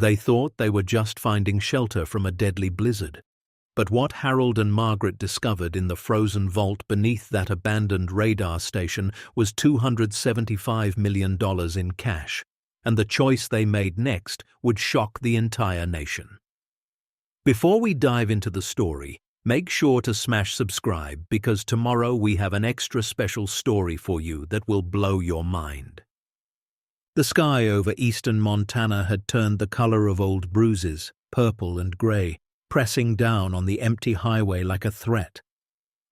They thought they were just finding shelter from a deadly blizzard. But what Harold and Margaret discovered in the frozen vault beneath that abandoned radar station was $275 million in cash, and the choice they made next would shock the entire nation. Before we dive into the story, make sure to smash subscribe because tomorrow we have an extra special story for you that will blow your mind. The sky over eastern Montana had turned the color of old bruises, purple and gray, pressing down on the empty highway like a threat.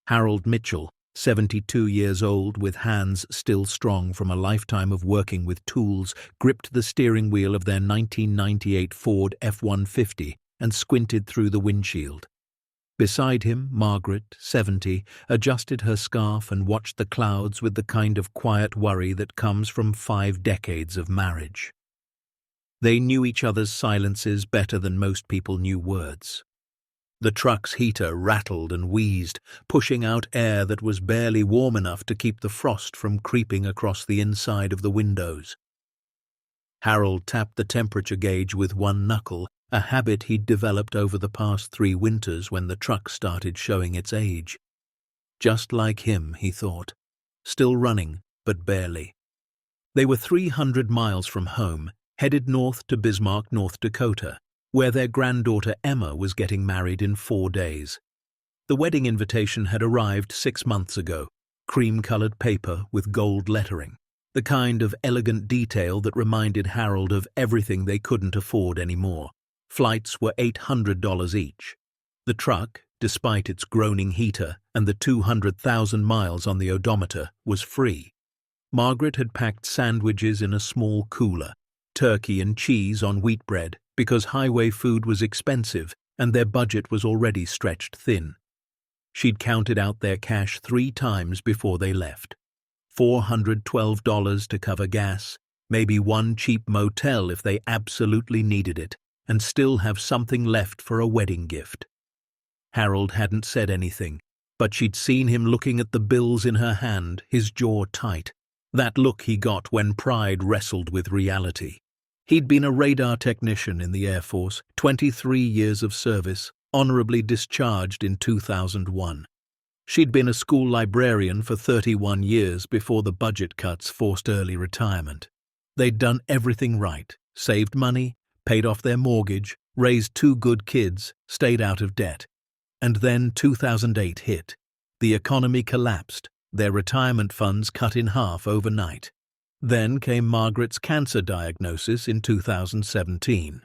Harold Mitchell, 72 years old with hands still strong from a lifetime of working with tools, gripped the steering wheel of their 1998 Ford F-150 and squinted through the windshield. Beside him, Margaret, 70, adjusted her scarf and watched the clouds with the kind of quiet worry that comes from 5 decades of marriage. They knew each other's silences better than most people knew words. The truck's heater rattled and wheezed, pushing out air that was barely warm enough to keep the frost from creeping across the inside of the windows. Harold tapped the temperature gauge with one knuckle, a habit he'd developed over the past 3 winters when the truck started showing its age. Just like him, he thought. Still running, but barely. They were 300 miles from home, headed north to Bismarck, North Dakota, where their granddaughter Emma was getting married in 4 days. The wedding invitation had arrived 6 months ago, cream-colored paper with gold lettering, the kind of elegant detail that reminded Harold of everything they couldn't afford anymore. Flights were $800 each. The truck, despite its groaning heater and the 200,000 miles on the odometer, was free. Margaret had packed sandwiches in a small cooler, turkey and cheese on wheat bread, because highway food was expensive and their budget was already stretched thin. She'd counted out their cash 3 times before they left. $412 to cover gas, maybe one cheap motel if they absolutely needed it, and still have something left for a wedding gift. Harold hadn't said anything, but she'd seen him looking at the bills in her hand, his jaw tight, that look he got when pride wrestled with reality. He'd been a radar technician in the Air Force, 23 years of service, honorably discharged in 2001. She'd been a school librarian for 31 years before the budget cuts forced early retirement. They'd done everything right, saved money, paid off their mortgage, raised 2 good kids, stayed out of debt. And then 2008 hit. The economy collapsed, their retirement funds cut in half overnight. Then came Margaret's cancer diagnosis in 2017.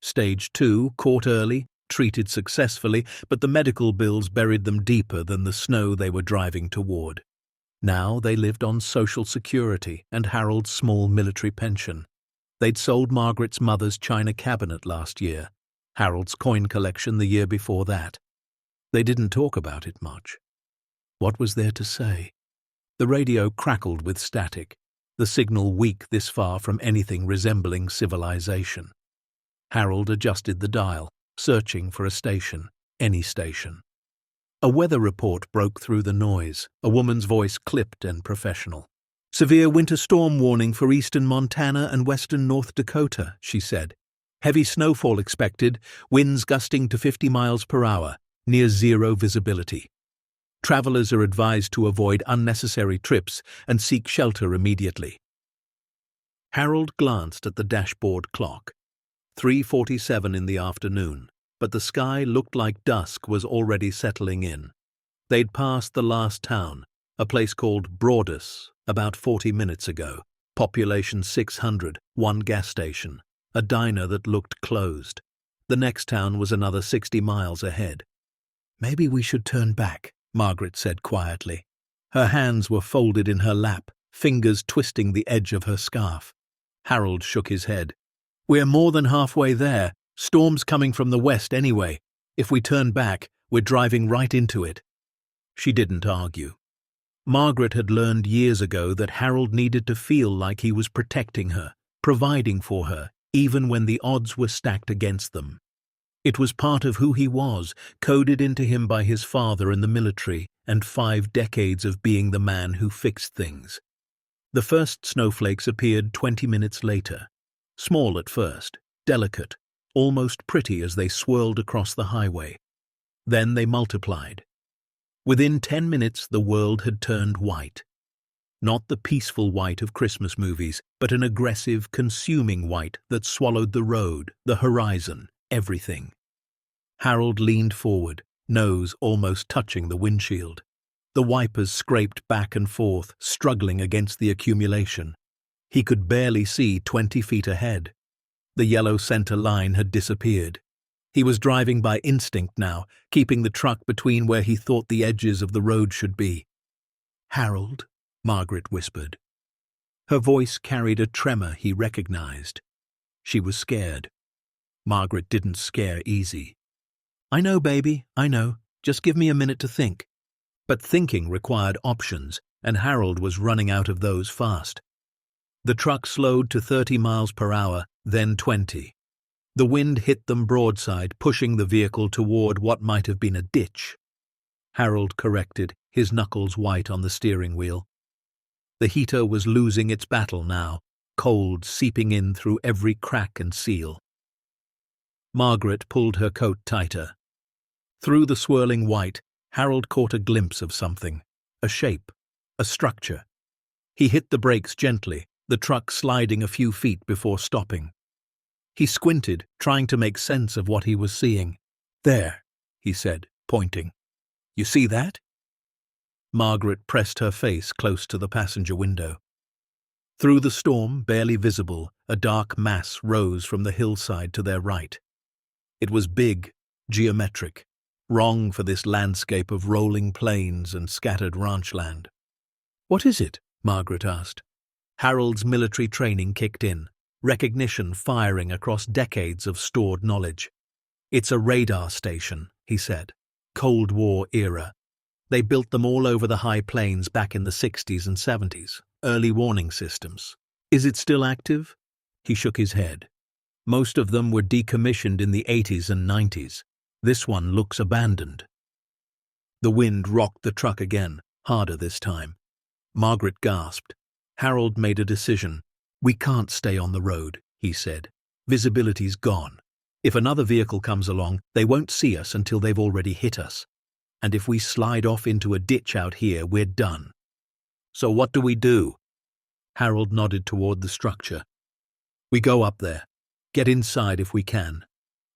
Stage 2, caught early, treated successfully, but the medical bills buried them deeper than the snow they were driving toward. Now they lived on Social Security and Harold's small military pension. They'd sold Margaret's mother's china cabinet last year, Harold's coin collection the year before that. They didn't talk about it much. What was there to say? The radio crackled with static, the signal weak this far from anything resembling civilization. Harold adjusted the dial, searching for a station, any station. A weather report broke through the noise, a woman's voice clipped and professional. "Severe winter storm warning for eastern Montana and western North Dakota," she said. "Heavy snowfall expected, winds gusting to 50 miles per hour, near zero visibility. Travelers are advised to avoid unnecessary trips and seek shelter immediately." Harold glanced at the dashboard clock. 3:47 in the afternoon, but the sky looked like dusk was already settling in. They'd passed the last town, a place called Broadus, about 40 minutes ago. Population 600, 1 gas station, a diner that looked closed. The next town was another 60 miles ahead. "Maybe we should turn back," Margaret said quietly. Her hands were folded in her lap, fingers twisting the edge of her scarf. Harold shook his head. "We're more than halfway there. Storm's coming from the west anyway. If we turn back, we're driving right into it." She didn't argue. Margaret had learned years ago that Harold needed to feel like he was protecting her, providing for her, even when the odds were stacked against them. It was part of who he was, coded into him by his father in the military and 5 decades of being the man who fixed things. The first snowflakes appeared 20 minutes later. Small at first, delicate, almost pretty as they swirled across the highway. Then they multiplied. Within 10 minutes, the world had turned white. Not the peaceful white of Christmas movies, but an aggressive, consuming white that swallowed the road, the horizon, everything. Harold leaned forward, nose almost touching the windshield. The wipers scraped back and forth, struggling against the accumulation. He could barely see 20 feet ahead. The yellow center line had disappeared. He was driving by instinct now, keeping the truck between where he thought the edges of the road should be. "Harold," Margaret whispered. Her voice carried a tremor he recognized. She was scared. Margaret didn't scare easy. "I know, baby, I know. Just give me a minute to think." But thinking required options, and Harold was running out of those fast. The truck slowed to 30 miles per hour, then 20. The wind hit them broadside, pushing the vehicle toward what might have been a ditch. Harold corrected, his knuckles white on the steering wheel. The heater was losing its battle now, cold seeping in through every crack and seal. Margaret pulled her coat tighter. Through the swirling white, Harold caught a glimpse of something, a shape, a structure. He hit the brakes gently, the truck sliding a few feet before stopping. He squinted, trying to make sense of what he was seeing. "There," he said, pointing. "You see that?" Margaret pressed her face close to the passenger window. Through the storm, barely visible, a dark mass rose from the hillside to their right. It was big, geometric, wrong for this landscape of rolling plains and scattered ranchland. "What is it?" Margaret asked. Harold's military training kicked in, recognition firing across decades of stored knowledge. "It's a radar station," he said. "Cold War era. They built them all over the high plains back in the 60s and 70s, early warning systems. Is it still active?" He shook his head. "Most of them were decommissioned in the 80s and 90s. This one looks abandoned." The wind rocked the truck again, harder this time. Margaret gasped. Harold made a decision. "We can't stay on the road," he said. "Visibility's gone. If another vehicle comes along, they won't see us until they've already hit us. And if we slide off into a ditch out here, we're done." "So what do we do?" Harold nodded toward the structure. "We go up there. Get inside if we can.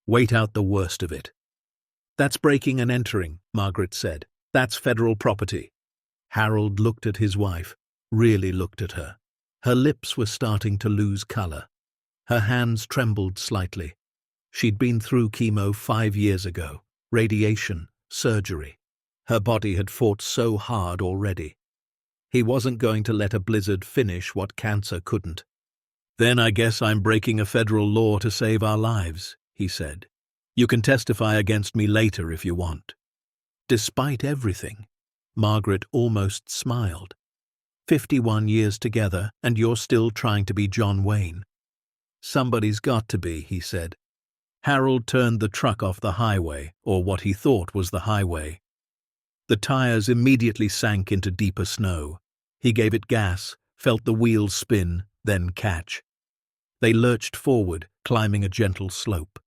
Wait out the worst of it." "That's breaking and entering," Margaret said. "That's federal property." Harold looked at his wife, really looked at her. Her lips were starting to lose color. Her hands trembled slightly. She'd been through chemo 5 years ago, radiation, surgery. Her body had fought so hard already. He wasn't going to let a blizzard finish what cancer couldn't. "Then I guess I'm breaking a federal law to save our lives," he said. "You can testify against me later if you want." Despite everything, Margaret almost smiled. 51 years together, and you're still trying to be John Wayne. "Somebody's got to be," he said. Harold turned the truck off the highway, or what he thought was the highway. The tires immediately sank into deeper snow. He gave it gas, felt the wheels spin, then catch. They lurched forward, climbing a gentle slope.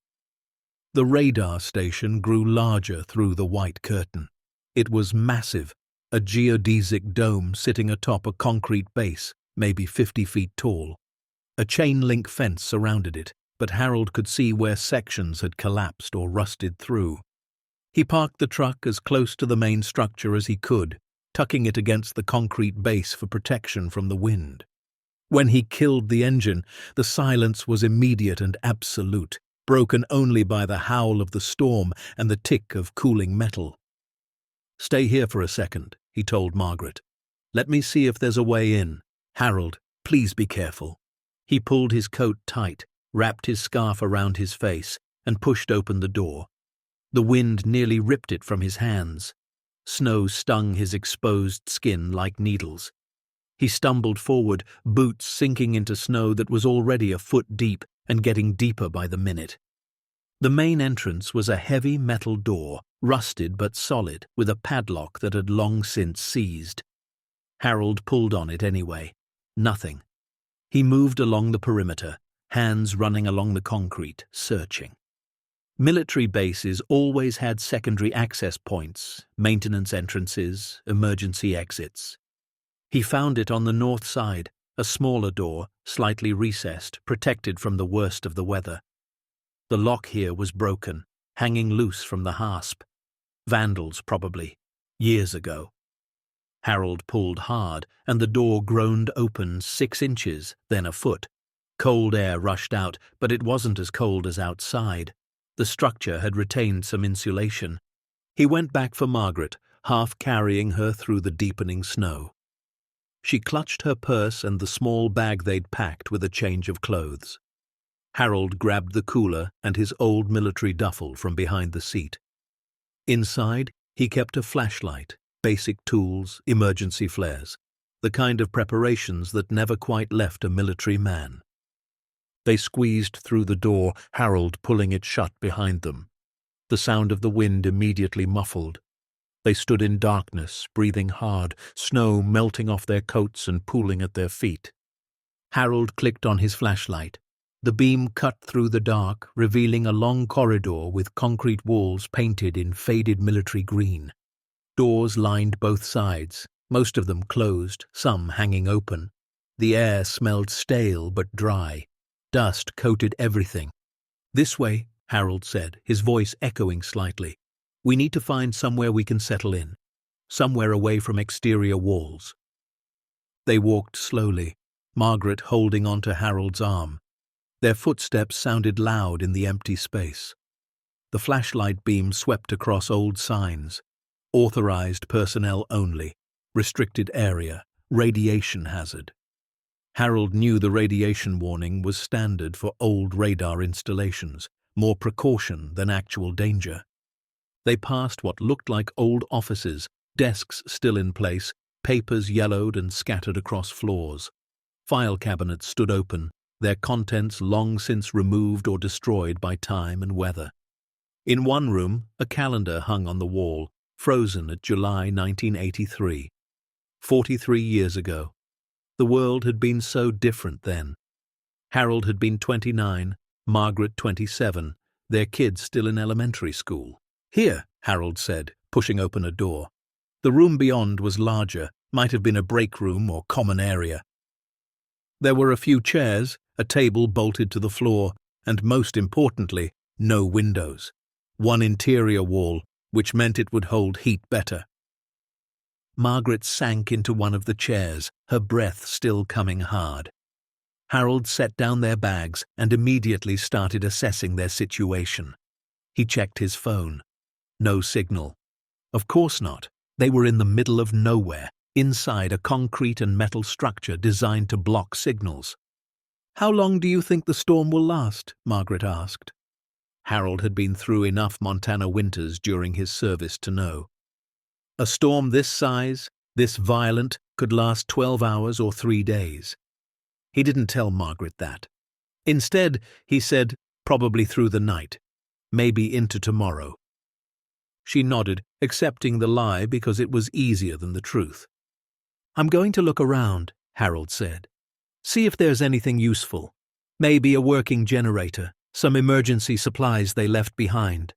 The radar station grew larger through the white curtain. It was massive, a geodesic dome sitting atop a concrete base, maybe 50 feet tall. A chain-link fence surrounded it, but Harold could see where sections had collapsed or rusted through. He parked the truck as close to the main structure as he could, tucking it against the concrete base for protection from the wind. When he killed the engine, the silence was immediate and absolute, broken only by the howl of the storm and the tick of cooling metal. "Stay here for a second," he told Margaret. "Let me see if there's a way in. Harold, please be careful." He pulled his coat tight, wrapped his scarf around his face, and pushed open the door. The wind nearly ripped it from his hands. Snow stung his exposed skin like needles. He stumbled forward, boots sinking into snow that was already a foot deep and getting deeper by the minute. The main entrance was a heavy metal door, rusted but solid, with a padlock that had long since seized. Harold pulled on it anyway. Nothing. He moved along the perimeter, hands running along the concrete, searching. Military bases always had secondary access points, maintenance entrances, emergency exits. He found it on the north side, a smaller door, slightly recessed, protected from the worst of the weather. The lock here was broken, hanging loose from the hasp. Vandals, probably, years ago. Harold pulled hard, and the door groaned open 6 inches, then a foot. Cold air rushed out, but it wasn't as cold as outside. The structure had retained some insulation. He went back for Margaret, half carrying her through the deepening snow. She clutched her purse and the small bag they'd packed with a change of clothes. Harold grabbed the cooler and his old military duffel from behind the seat. Inside, he kept a flashlight, basic tools, emergency flares, the kind of preparations that never quite left a military man. They squeezed through the door, Harold pulling it shut behind them. The sound of the wind immediately muffled. They stood in darkness, breathing hard, snow melting off their coats and pooling at their feet. Harold clicked on his flashlight. The beam cut through the dark, revealing a long corridor with concrete walls painted in faded military green. Doors lined both sides, most of them closed, some hanging open. The air smelled stale but dry. Dust coated everything. "This way," Harold said, his voice echoing slightly. "We need to find somewhere we can settle in, somewhere away from exterior walls." They walked slowly, Margaret holding onto Harold's arm. Their footsteps sounded loud in the empty space. The flashlight beam swept across old signs. Authorized personnel only, restricted area, radiation hazard. Harold knew the radiation warning was standard for old radar installations, more precaution than actual danger. They passed what looked like old offices, desks still in place, papers yellowed and scattered across floors. File cabinets stood open, their contents long since removed or destroyed by time and weather. In one room, a calendar hung on the wall, frozen at July 1983. 43 years ago. The world had been so different then. Harold had been 29, Margaret 27, their kids still in elementary school. "Here," Harold said, pushing open a door. The room beyond was larger, might have been a break room or common area. There were a few chairs, a table bolted to the floor, and most importantly, no windows. One interior wall, which meant it would hold heat better. Margaret sank into one of the chairs, her breath still coming hard. Harold set down their bags and immediately started assessing their situation. He checked his phone. No signal. Of course not. They were in the middle of nowhere, inside a concrete and metal structure designed to block signals. "How long do you think the storm will last?" Margaret asked. Harold had been through enough Montana winters during his service to know. A storm this size, this violent, could last 12 hours or 3 days. He didn't tell Margaret that. Instead, he said, probably through the night, maybe into tomorrow. She nodded, accepting the lie because it was easier than the truth. "I'm going to look around," Harold said. "See if there's anything useful. Maybe a working generator, some emergency supplies they left behind."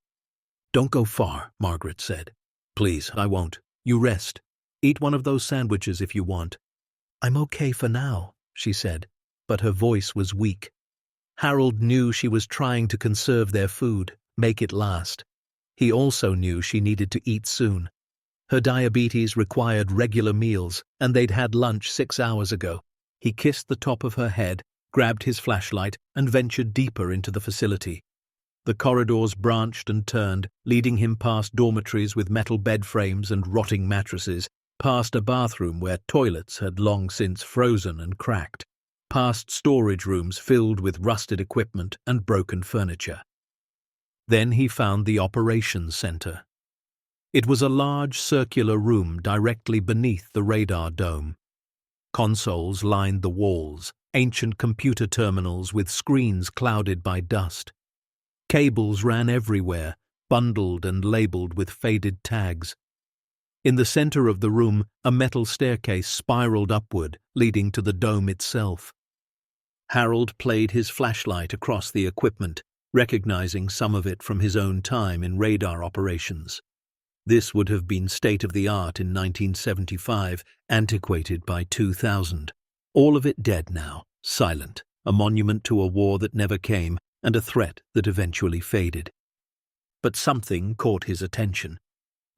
"Don't go far," Margaret said. "Please, I won't. You rest. Eat one of those sandwiches if you want." "I'm okay for now," she said, but her voice was weak. Harold knew she was trying to conserve their food, make it last. He also knew she needed to eat soon. Her diabetes required regular meals, and they'd had lunch 6 hours ago. He kissed the top of her head, grabbed his flashlight, and ventured deeper into the facility. The corridors branched and turned, leading him past dormitories with metal bed frames and rotting mattresses, past a bathroom where toilets had long since frozen and cracked, past storage rooms filled with rusted equipment and broken furniture. Then he found the operations center. It was a large circular room directly beneath the radar dome. Consoles lined the walls, ancient computer terminals with screens clouded by dust. Cables ran everywhere, bundled and labeled with faded tags. In the center of the room, a metal staircase spiraled upward, leading to the dome itself. Harold played his flashlight across the equipment, recognizing some of it from his own time in radar operations. This would have been state-of-the-art in 1975, antiquated by 2000. All of it dead now, silent, a monument to a war that never came and a threat that eventually faded. But something caught his attention.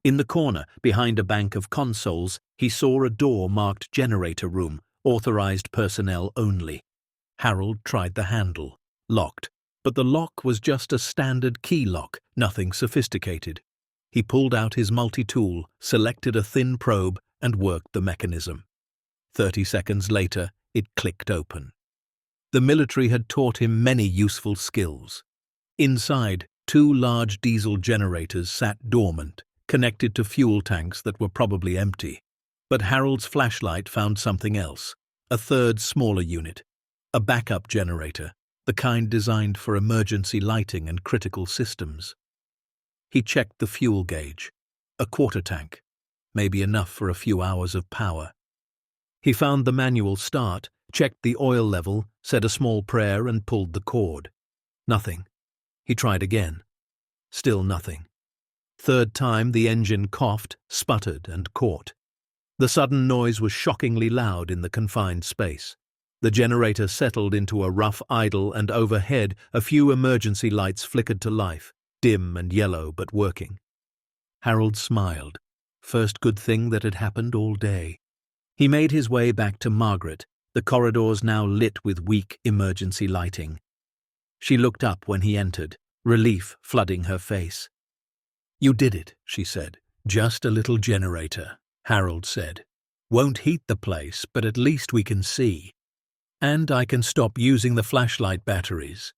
In the corner, behind a bank of consoles, he saw a door marked Generator Room, authorized personnel only. Harold tried the handle. Locked. But the lock was just a standard key lock, nothing sophisticated. He pulled out his multi-tool, selected a thin probe, and worked the mechanism. 30 seconds later, it clicked open. The military had taught him many useful skills. Inside, 2 large diesel generators sat dormant, connected to fuel tanks that were probably empty. But Harold's flashlight found something else, a third smaller unit, a backup generator, the kind designed for emergency lighting and critical systems. He checked the fuel gauge. A quarter tank, maybe enough for a few hours of power. He found the manual start, checked the oil level, said a small prayer and pulled the cord. Nothing. He tried again. Still nothing. Third time the engine coughed, sputtered and caught. The sudden noise was shockingly loud in the confined space. The generator settled into a rough idle and overhead a few emergency lights flickered to life, dim and yellow but working. Harold smiled. First good thing that had happened all day. He made his way back to Margaret, the corridors now lit with weak emergency lighting. She looked up when he entered, relief flooding her face. "You did it," she said. "Just a little generator," Harold said. "Won't heat the place, but at least we can see. And I can stop using the flashlight batteries."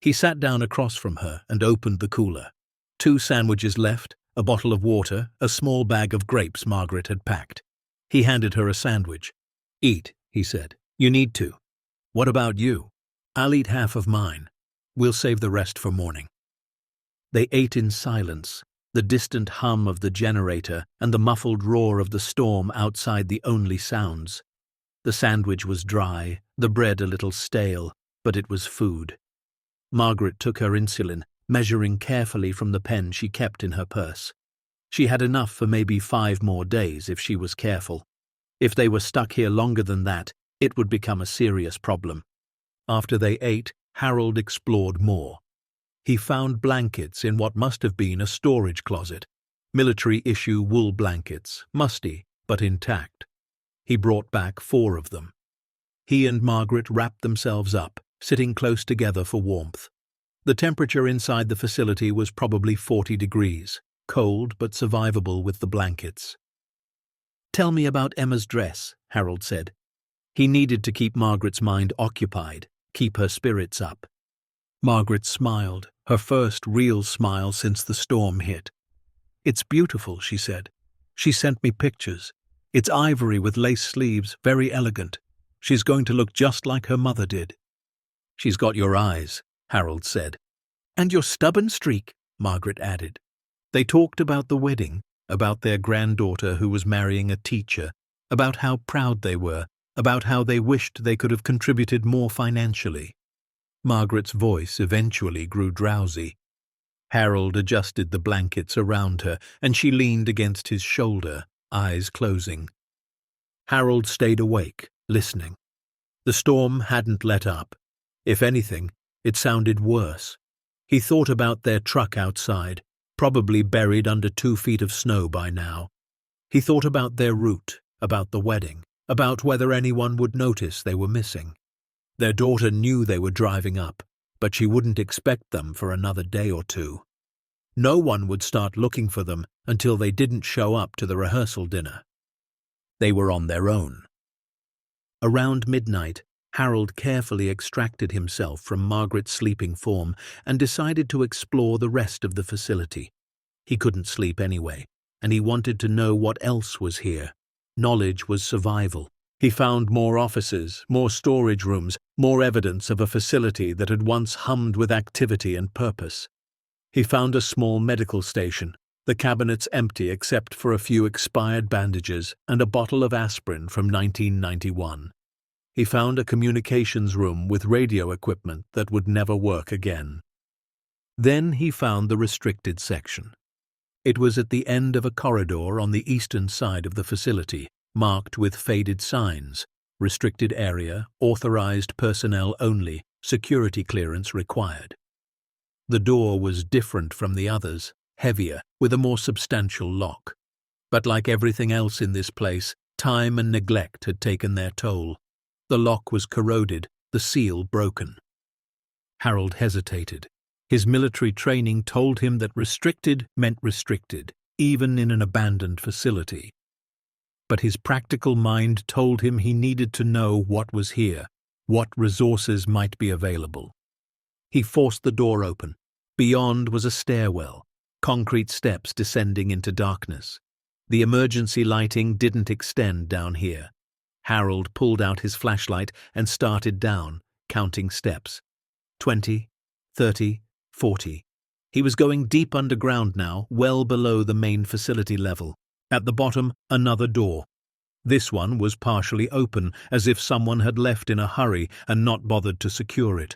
He sat down across from her and opened the cooler. 2 sandwiches left, a bottle of water, a small bag of grapes Margaret had packed. He handed her a sandwich. "Eat," he said. "You need to." "What about you?" "I'll eat half of mine. We'll save the rest for morning." They ate in silence, the distant hum of the generator and the muffled roar of the storm outside the only sounds. The sandwich was dry, the bread a little stale, but it was food. Margaret took her insulin, measuring carefully from the pen she kept in her purse. She had enough for maybe 5 more days if she was careful. If they were stuck here longer than that, it would become a serious problem. After they ate, Harold explored more. He found blankets in what must have been a storage closet. Military-issue wool blankets, musty, but intact. He brought back 4 of them. He and Margaret wrapped themselves up, sitting close together for warmth. The temperature inside the facility was probably 40 degrees, cold but survivable with the blankets. "Tell me about Emma's dress," Harold said. He needed to keep Margaret's mind occupied, keep her spirits up. Margaret smiled, her first real smile since the storm hit. "It's beautiful," she said. "She sent me pictures. It's ivory with lace sleeves, very elegant. She's going to look just like her mother did." "She's got your eyes," Harold said. "And your stubborn streak," Margaret added. They talked about the wedding, about their granddaughter who was marrying a teacher, about how proud they were, about how they wished they could have contributed more financially. Margaret's voice eventually grew drowsy. Harold adjusted the blankets around her, and she leaned against his shoulder, eyes closing. Harold stayed awake, listening. The storm hadn't let up. If anything, it sounded worse. He thought about their truck outside, probably buried under 2 feet of snow by now. He thought about their route, about the wedding, about whether anyone would notice they were missing. Their daughter knew they were driving up, but she wouldn't expect them for another day or 2. No one would start looking for them until they didn't show up to the rehearsal dinner. They were on their own. Around midnight, Harold carefully extracted himself from Margaret's sleeping form and decided to explore the rest of the facility. He couldn't sleep anyway, and he wanted to know what else was here. Knowledge was survival. He found more offices, more storage rooms, more evidence of a facility that had once hummed with activity and purpose. He found a small medical station, the cabinets empty except for a few expired bandages and a bottle of aspirin from 1991. He found a communications room with radio equipment that would never work again. Then he found the restricted section. It was at the end of a corridor on the eastern side of the facility, marked with faded signs: restricted area, authorized personnel only, security clearance required. The door was different from the others, heavier, with a more substantial lock. But like everything else in this place, time and neglect had taken their toll. The lock was corroded, the seal broken. Harold hesitated. His military training told him that restricted meant restricted, even in an abandoned facility. But his practical mind told him he needed to know what was here, what resources might be available. He forced the door open. Beyond was a stairwell, concrete steps descending into darkness. The emergency lighting didn't extend down here. Harold pulled out his flashlight and started down, counting steps. 20, 30, 40. He was going deep underground now, well below the main facility level. At the bottom, another door. This one was partially open, as if someone had left in a hurry and not bothered to secure it.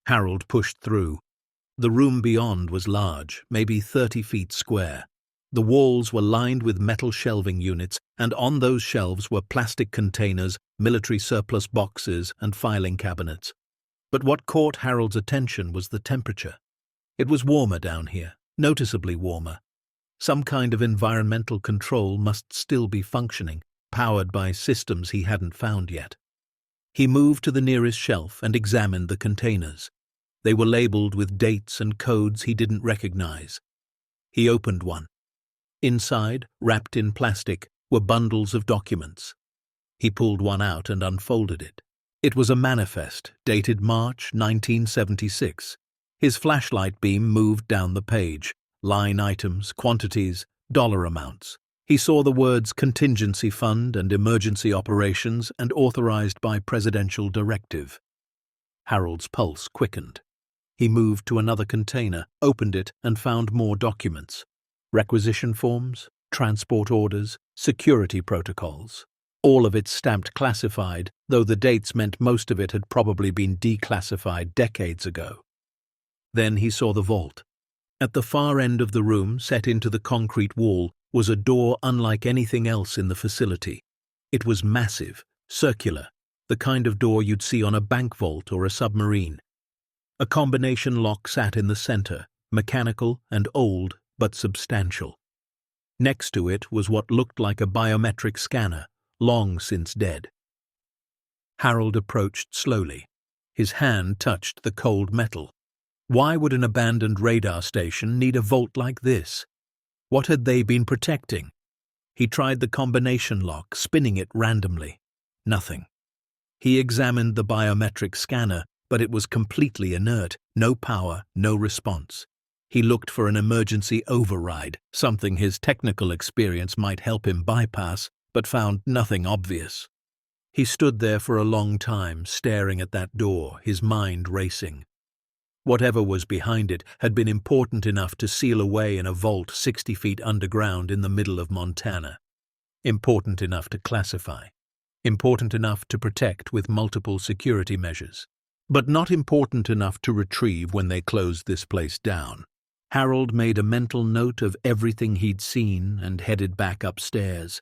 Harold pushed through. The room beyond was large, maybe 30 feet square. The walls were lined with metal shelving units, and on those shelves were plastic containers, military surplus boxes, and filing cabinets. But what caught Harold's attention was the temperature. It was warmer down here, noticeably warmer. Some kind of environmental control must still be functioning, powered by systems he hadn't found yet. He moved to the nearest shelf and examined the containers. They were labeled with dates and codes he didn't recognize. He opened one. Inside, wrapped in plastic, were bundles of documents. He pulled one out and unfolded it. It was a manifest, dated March 1976. His flashlight beam moved down the page. Line items, quantities, dollar amounts. He saw the words contingency fund and emergency operations and authorized by presidential directive. Harold's pulse quickened. He moved to another container, opened it, and found more documents. Requisition forms, transport orders, security protocols. All of it stamped classified, though the dates meant most of it had probably been declassified decades ago. Then he saw the vault. At the far end of the room, set into the concrete wall, was a door unlike anything else in the facility. It was massive, circular, the kind of door you'd see on a bank vault or a submarine. A combination lock sat in the center, mechanical and old, but substantial. Next to it was what looked like a biometric scanner, long since dead. Harold approached slowly. His hand touched the cold metal. Why would an abandoned radar station need a vault like this? What had they been protecting? He tried the combination lock, spinning it randomly. Nothing. He examined the biometric scanner, but it was completely inert, no power, no response. He looked for an emergency override, something his technical experience might help him bypass, but found nothing obvious. He stood there for a long time, staring at that door, his mind racing. Whatever was behind it had been important enough to seal away in a vault 60 feet underground in the middle of Montana. Important enough to classify. Important enough to protect with multiple security measures. But not important enough to retrieve when they closed this place down. Harold made a mental note of everything he'd seen and headed back upstairs.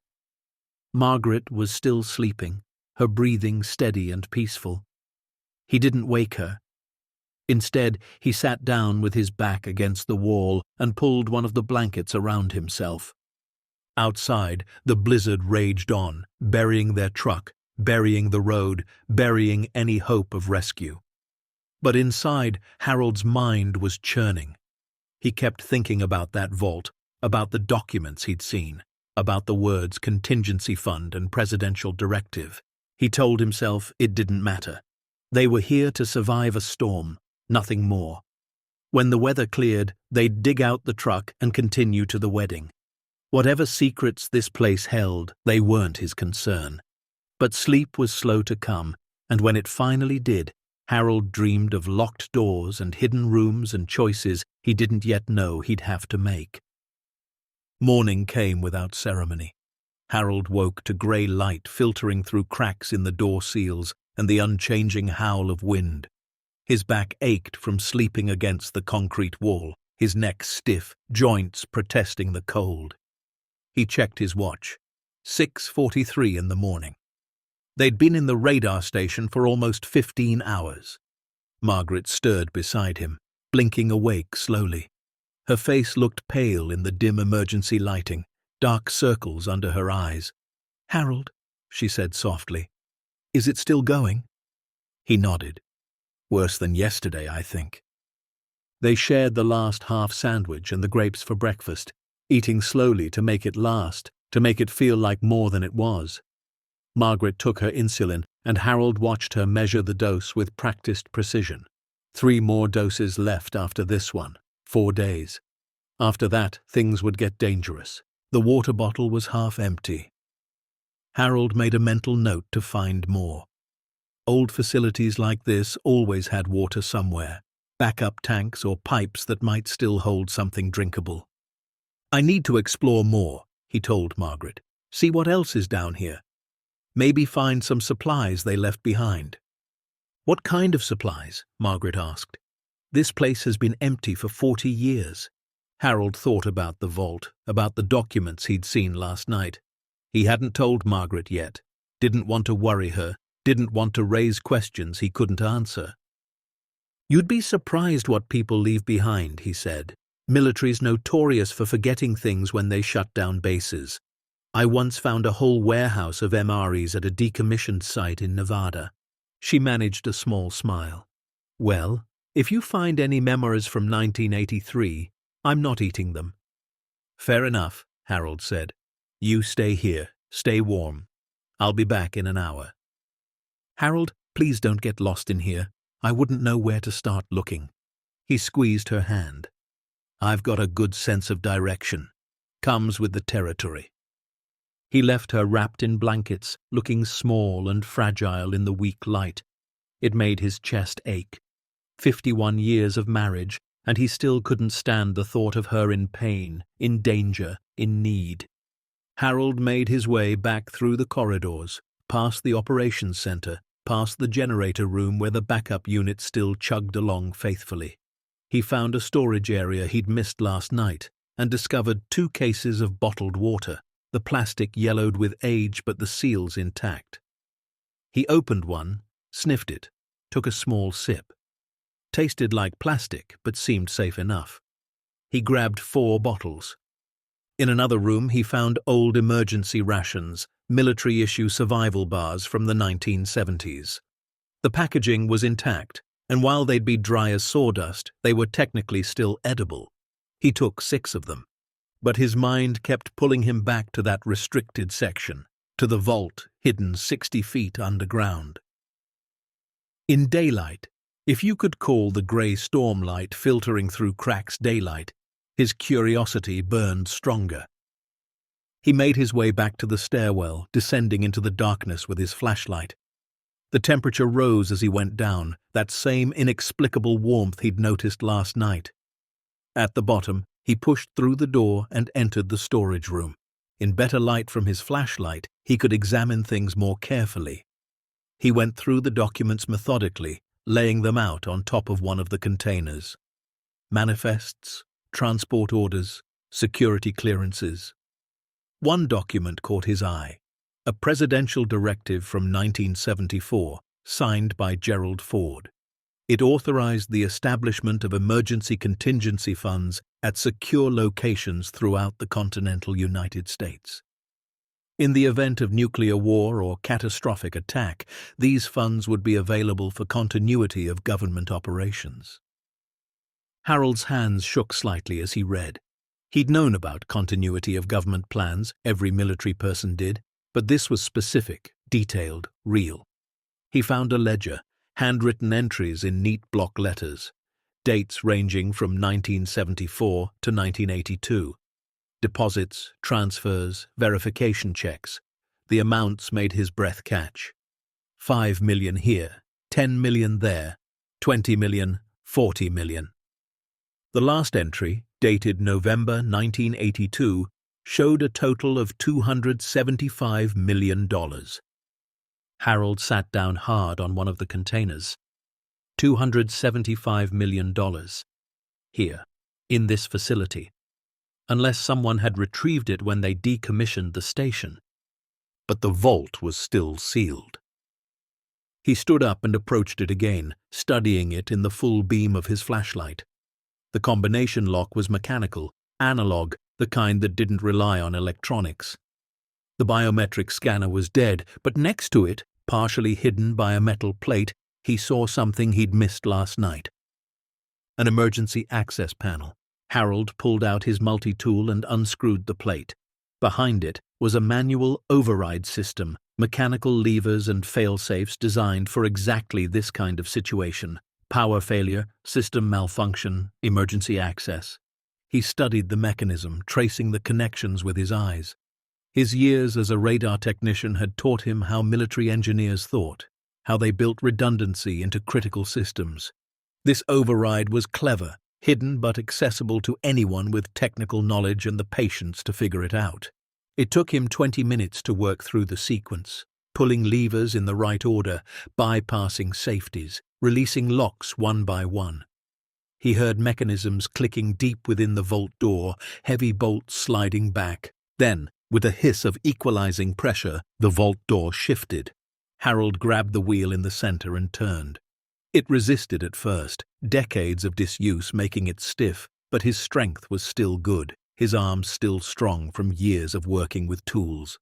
Margaret was still sleeping, her breathing steady and peaceful. He didn't wake her. Instead, he sat down with his back against the wall and pulled one of the blankets around himself. Outside, the blizzard raged on, burying their truck, burying the road, burying any hope of rescue. But inside, Harold's mind was churning. He kept thinking about that vault, about the documents he'd seen, about the words contingency fund and presidential directive. He told himself it didn't matter. They were here to survive a storm, nothing more. When the weather cleared, they'd dig out the truck and continue to the wedding. Whatever secrets this place held, they weren't his concern. But sleep was slow to come, and when it finally did, Harold dreamed of locked doors and hidden rooms and choices he didn't yet know he'd have to make. Morning came without ceremony. Harold woke to grey light filtering through cracks in the door seals and the unchanging howl of wind. His back ached from sleeping against the concrete wall, his neck stiff, joints protesting the cold. He checked his watch. 6:43 in the morning. They'd been in the radar station for almost 15 hours. Margaret stirred beside him, blinking awake slowly. Her face looked pale in the dim emergency lighting, dark circles under her eyes. "Harold," she said softly, "is it still going?" He nodded. "Worse than yesterday, I think." They shared the last half sandwich and the grapes for breakfast, eating slowly to make it last, to make it feel like more than it was. Margaret took her insulin, and Harold watched her measure the dose with practiced precision. 3 more doses left after this one, 4 days. After that, things would get dangerous. The water bottle was half empty. Harold made a mental note to find more. Old facilities like this always had water somewhere, backup tanks or pipes that might still hold something drinkable. "I need to explore more," he told Margaret. "See what else is down here. Maybe find some supplies they left behind." "What kind of supplies?" Margaret asked. "This place has been empty for 40 years. Harold thought about the vault, about the documents he'd seen last night. He hadn't told Margaret yet, didn't want to worry her, didn't want to raise questions he couldn't answer. "You'd be surprised what people leave behind," he said. "Military's notorious for forgetting things when they shut down bases. I once found a whole warehouse of MREs at a decommissioned site in Nevada." She managed a small smile. "Well, if you find any memoirs from 1983, I'm not eating them." "Fair enough," Harold said. "You stay here, stay warm. I'll be back in an hour." "Harold, please don't get lost in here. I wouldn't know where to start looking." He squeezed her hand. "I've got a good sense of direction. Comes with the territory." He left her wrapped in blankets, looking small and fragile in the weak light. It made his chest ache. 51 years of marriage, and he still couldn't stand the thought of her in pain, in danger, in need. Harold made his way back through the corridors, past the operations center, past the generator room where the backup unit still chugged along faithfully. He found a storage area he'd missed last night and discovered 2 cases of bottled water, the plastic yellowed with age but the seals intact. He opened one, sniffed it, took a small sip. Tasted like plastic but seemed safe enough. He grabbed 4 bottles. In another room he found old emergency rations, military-issue survival bars from the 1970s. The packaging was intact, and while they'd be dry as sawdust, they were technically still edible. He took 6 of them. But his mind kept pulling him back to that restricted section, to the vault hidden 60 feet underground. In daylight, if you could call the grey stormlight filtering through cracks daylight, his curiosity burned stronger. He made his way back to the stairwell, descending into the darkness with his flashlight. The temperature rose as he went down, that same inexplicable warmth he'd noticed last night. At the bottom, he pushed through the door and entered the storage room. In better light from his flashlight, he could examine things more carefully. He went through the documents methodically, laying them out on top of one of the containers. Manifests, transport orders, security clearances. One document caught his eye, a presidential directive from 1974, signed by Gerald Ford. It authorized the establishment of emergency contingency funds at secure locations throughout the continental United States. In the event of nuclear war or catastrophic attack, these funds would be available for continuity of government operations. Harold's hands shook slightly as he read. He'd known about continuity of government plans, every military person did, but this was specific, detailed, real. He found a ledger, handwritten entries in neat block letters, dates ranging from 1974 to 1982. Deposits, transfers, verification checks. The amounts made his breath catch. 5 million here, 10 million there, 20 million, 40 million. The last entry, dated November 1982, showed a total of $275 million. Harold sat down hard on one of the containers. $275 million. Here, in this facility. Unless someone had retrieved it when they decommissioned the station. But the vault was still sealed. He stood up and approached it again, studying it in the full beam of his flashlight. The combination lock was mechanical, analog, the kind that didn't rely on electronics. The biometric scanner was dead, but next to it, partially hidden by a metal plate, he saw something he'd missed last night. An emergency access panel. Harold pulled out his multi-tool and unscrewed the plate. Behind it was a manual override system, mechanical levers and fail-safes designed for exactly this kind of situation. Power failure, system malfunction, emergency access. He studied the mechanism, tracing the connections with his eyes. His years as a radar technician had taught him how military engineers thought, how they built redundancy into critical systems. This override was clever, hidden but accessible to anyone with technical knowledge and the patience to figure it out. It took him 20 minutes to work through the sequence, pulling levers in the right order, bypassing safeties, releasing locks one by one. He heard mechanisms clicking deep within the vault door, heavy bolts sliding back. Then, with a hiss of equalizing pressure, the vault door shifted. Harold grabbed the wheel in the center and turned. It resisted at first, decades of disuse making it stiff, but his strength was still good, his arms still strong from years of working with tools.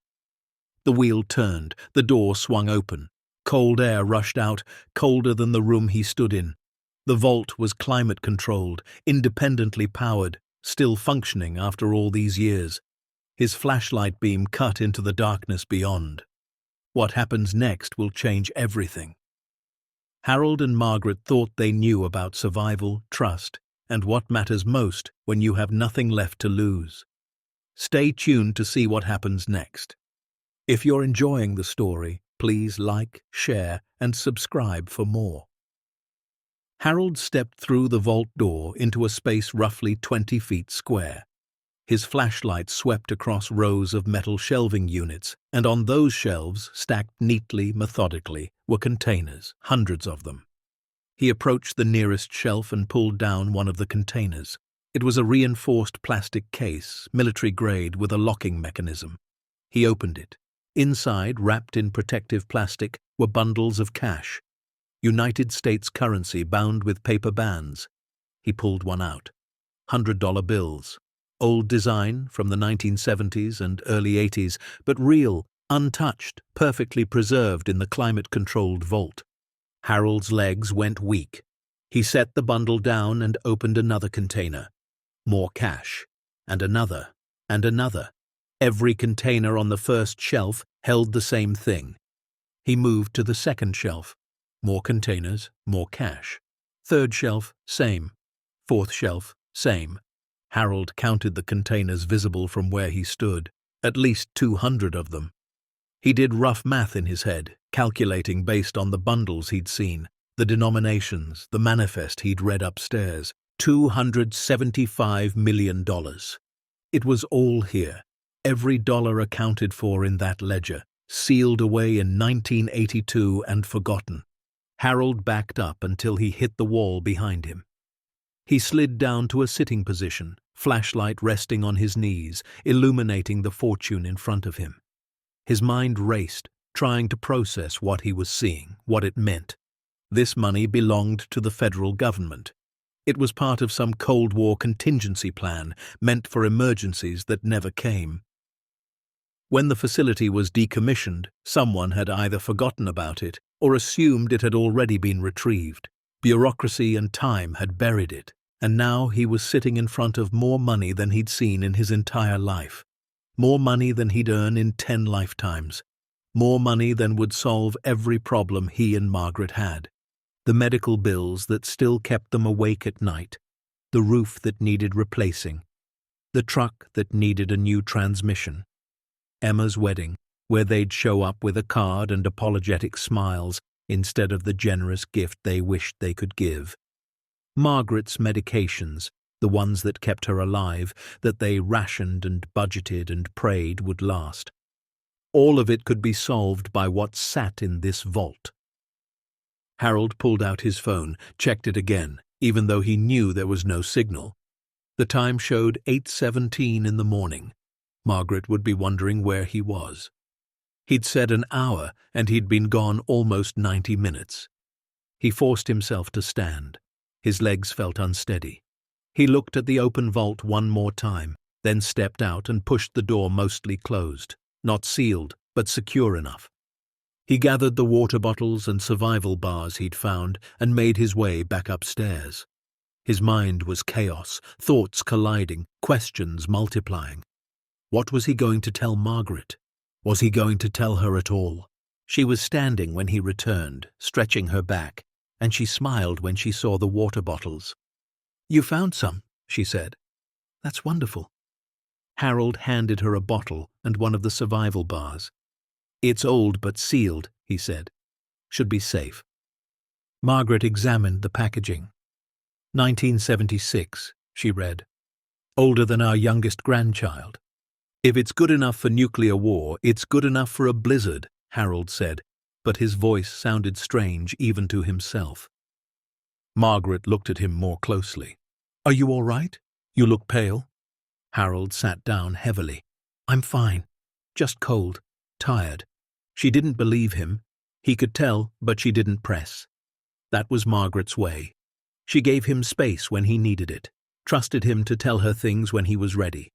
The wheel turned, the door swung open. Cold air rushed out, colder than the room he stood in. The vault was climate-controlled, independently powered, still functioning after all these years. His flashlight beam cut into the darkness beyond. What happens next will change everything. Harold and Margaret thought they knew about survival, trust, and what matters most when you have nothing left to lose. Stay tuned to see what happens next. If you're enjoying the story, please like, share, and subscribe for more. Harold stepped through the vault door into a space roughly 20 feet square. His flashlight swept across rows of metal shelving units, and on those shelves, stacked neatly, methodically, were containers, hundreds of them. He approached the nearest shelf and pulled down one of the containers. It was a reinforced plastic case, military-grade, with a locking mechanism. He opened it. Inside, wrapped in protective plastic, were bundles of cash. United States currency bound with paper bands. He pulled one out. $100 bills. Old design from the 1970s and early 80s, but real, untouched, perfectly preserved in the climate-controlled vault. Harold's legs went weak. He set the bundle down and opened another container. More cash. And another. And another. Every container on the first shelf held the same thing. He moved to the second shelf. More containers, more cash. Third shelf, same. Fourth shelf, same. Harold counted the containers visible from where he stood, at least 200 of them. He did rough math in his head, calculating based on the bundles he'd seen, the denominations, the manifest he'd read upstairs. $275 million. It was all here, every dollar accounted for in that ledger, sealed away in 1982 and forgotten. Harold backed up until he hit the wall behind him. He slid down to a sitting position, flashlight resting on his knees, illuminating the fortune in front of him. His mind raced, trying to process what he was seeing, what it meant. This money belonged to the federal government. It was part of some Cold War contingency plan meant for emergencies that never came. When the facility was decommissioned, someone had either forgotten about it or assumed it had already been retrieved. Bureaucracy and time had buried it. And now he was sitting in front of more money than he'd seen in his entire life. More money than he'd earn in 10 lifetimes. More money than would solve every problem he and Margaret had. The medical bills that still kept them awake at night. The roof that needed replacing. The truck that needed a new transmission. Emma's wedding, where they'd show up with a card and apologetic smiles instead of the generous gift they wished they could give. Margaret's medications, the ones that kept her alive, that they rationed and budgeted and prayed would last. All of it could be solved by what sat in this vault. Harold pulled out his phone, checked it again, even though he knew there was no signal. The time showed 8:17 in the morning. Margaret would be wondering where he was. He'd said an hour, and he'd been gone almost 90 minutes. He forced himself to stand. His legs felt unsteady. He looked at the open vault one more time, then stepped out and pushed the door mostly closed, not sealed, but secure enough. He gathered the water bottles and survival bars he'd found and made his way back upstairs. His mind was chaos, thoughts colliding, questions multiplying. What was he going to tell Margaret? Was he going to tell her at all? She was standing when he returned, stretching her back, and she smiled when she saw the water bottles. "You found some," she said. "That's wonderful." Harold handed her a bottle and one of the survival bars. "It's old but sealed," he said. "Should be safe." Margaret examined the packaging. 1976, she read. "Older than our youngest grandchild." "If it's good enough for nuclear war, it's good enough for a blizzard," Harold said, but his voice sounded strange even to himself. Margaret looked at him more closely. "Are you all right? You look pale." Harold sat down heavily. "I'm fine. Just cold. Tired." She didn't believe him. He could tell, but she didn't press. That was Margaret's way. She gave him space when he needed it, trusted him to tell her things when he was ready.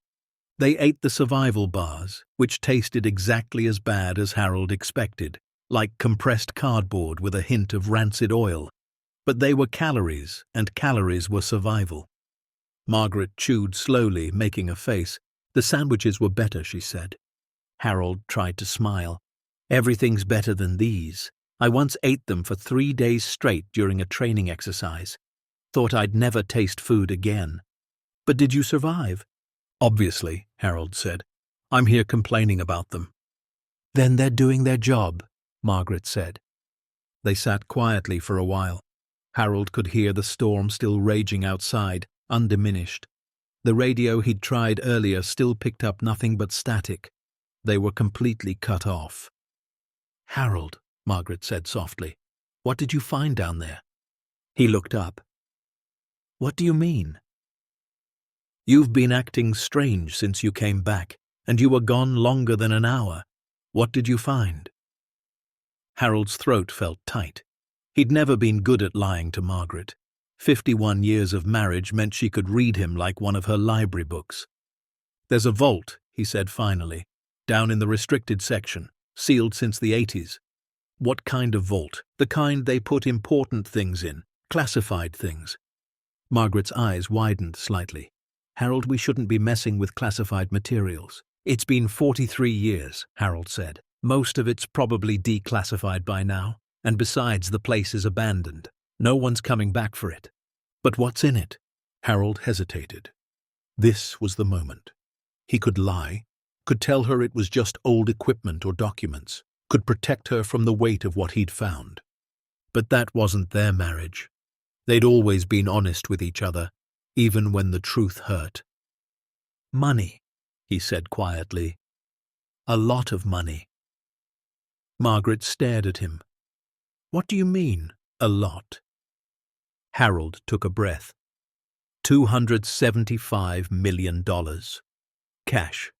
They ate the survival bars, which tasted exactly as bad as Harold expected, like compressed cardboard with a hint of rancid oil. But they were calories, and calories were survival. Margaret chewed slowly, making a face. "The sandwiches were better," she said. Harold tried to smile. "Everything's better than these. I once ate them for 3 days straight during a training exercise. Thought I'd never taste food again." "But did you survive?" "Obviously," Harold said. "I'm here complaining about them." "Then they're doing their job," Margaret said. They sat quietly for a while. Harold could hear the storm still raging outside, undiminished. The radio he'd tried earlier still picked up nothing but static. They were completely cut off. "Harold," Margaret said softly, "what did you find down there?" He looked up. "What do you mean?" "You've been acting strange since you came back, and you were gone longer than an hour. What did you find?" Harold's throat felt tight. He'd never been good at lying to Margaret. 51 years of marriage meant she could read him like one of her library books. "There's a vault," he said finally, "down in the restricted section, sealed since the 80s. "What kind of vault?" "The kind they put important things in, classified things." Margaret's eyes widened slightly. "Harold, we shouldn't be messing with classified materials." "It's been 43 years, Harold said. "Most of it's probably declassified by now, and besides, the place is abandoned. No one's coming back for it." "But what's in it?" Harold hesitated. This was the moment. He could lie, could tell her it was just old equipment or documents, could protect her from the weight of what he'd found. But that wasn't their marriage. They'd always been honest with each other, even when the truth hurt. "Money," he said quietly. "A lot of money." Margaret stared at him. "What do you mean, a lot?" Harold took a breath. $275 million. Cash.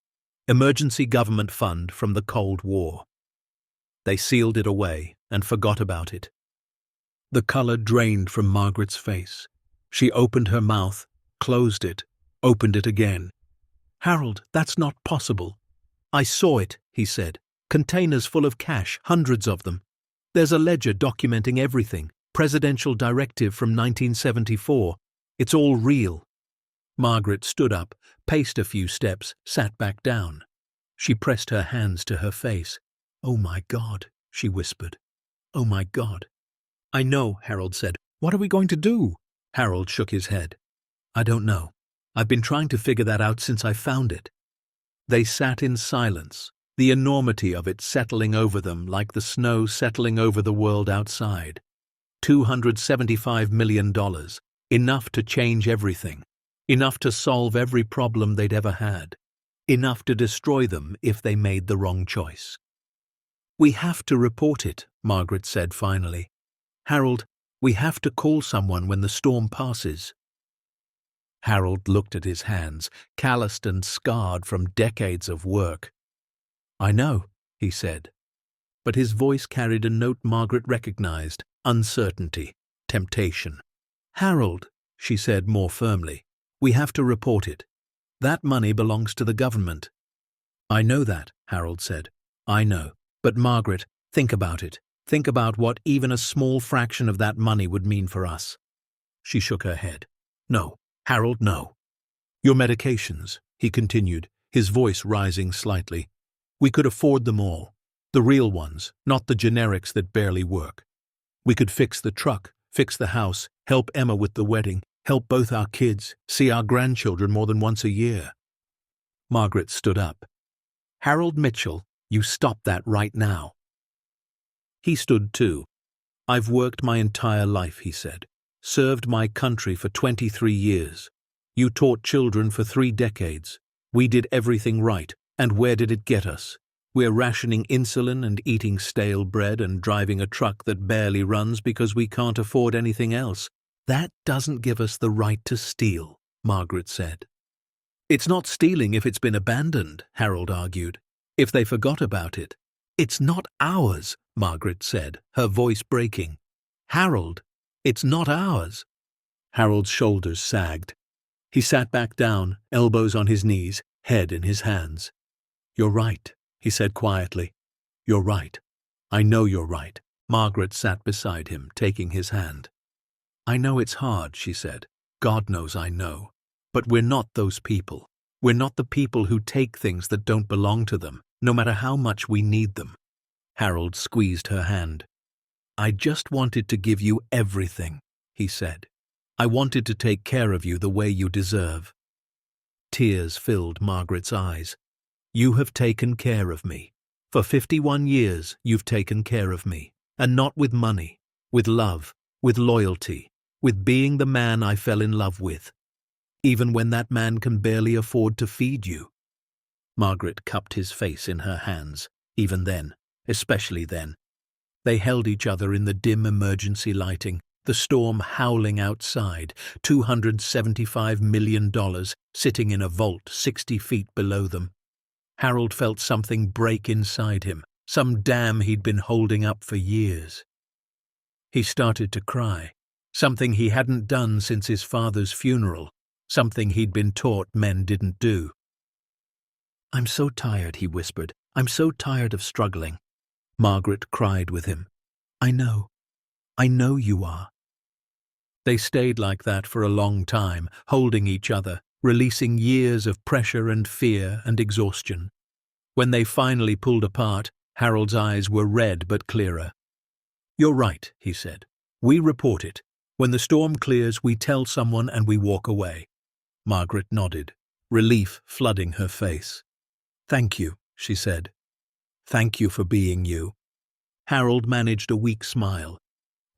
Emergency government fund from the Cold War. They sealed it away and forgot about it. The color drained from Margaret's face. She opened her mouth, closed it, opened it again. "Harold, that's not possible." "I saw it," he said. "Containers full of cash, hundreds of them. There's a ledger documenting everything. Presidential directive from 1974. It's all real." Margaret stood up, paced a few steps, sat back down. She pressed her hands to her face. "Oh my God," she whispered. "Oh my God." "I know," Harold said. "What are we going to do?" Harold shook his head. "I don't know. I've been trying to figure that out since I found it." They sat in silence, the enormity of it settling over them like the snow settling over the world outside. $275 million, enough to change everything, enough to solve every problem they'd ever had, enough to destroy them if they made the wrong choice. "We have to report it," Margaret said finally. Harold, we have to call someone when the storm passes. Harold looked at his hands, calloused and scarred from decades of work. I know, he said. But his voice carried a note Margaret recognized: uncertainty, temptation. Harold, she said more firmly, we have to report it. That money belongs to the government. I know that, Harold said. I know. But Margaret, think about it. Think about what even a small fraction of that money would mean for us. She shook her head. No, Harold, no. Your medications, he continued, his voice rising slightly. We could afford them all. The real ones, not the generics that barely work. We could fix the truck, fix the house, help Emma with the wedding, help both our kids, see our grandchildren more than once a year. Margaret stood up. Harold Mitchell, you stop that right now. He stood too. I've worked my entire life, he said. Served my country for 23 years. You taught children for 3 decades. We did everything right, and where did it get us? We're rationing insulin and eating stale bread and driving a truck that barely runs because we can't afford anything else. That doesn't give us the right to steal, Margaret said. It's not stealing if it's been abandoned, Harold argued. If they forgot about it. It's not ours, Margaret said, her voice breaking. Harold, it's not ours. Harold's shoulders sagged. He sat back down, elbows on his knees, head in his hands. You're right, he said quietly. You're right. I know you're right. Margaret sat beside him, taking his hand. I know it's hard, she said. God knows I know. But we're not those people. We're not the people who take things that don't belong to them, no matter how much we need them. Harold squeezed her hand. I just wanted to give you everything, he said. I wanted to take care of you the way you deserve. Tears filled Margaret's eyes. You have taken care of me. For 51 years you've taken care of me, and not with money, with love, with loyalty, with being the man I fell in love with, even when that man can barely afford to feed you. Margaret cupped his face in her hands, even then, especially then. They held each other in the dim emergency lighting, the storm howling outside, $275 million sitting in a vault 60 feet below them. Harold felt something break inside him, some dam he'd been holding up for years. He started to cry, something he hadn't done since his father's funeral, something he'd been taught men didn't do. I'm so tired, he whispered. I'm so tired of struggling. Margaret cried with him. I know you are. They stayed like that for a long time, holding each other, releasing years of pressure and fear and exhaustion. When they finally pulled apart, Harold's eyes were red but clearer. You're right, he said. We report it. When the storm clears, we tell someone and we walk away. Margaret nodded, relief flooding her face. Thank you, she said. Thank you for being you. Harold managed a weak smile.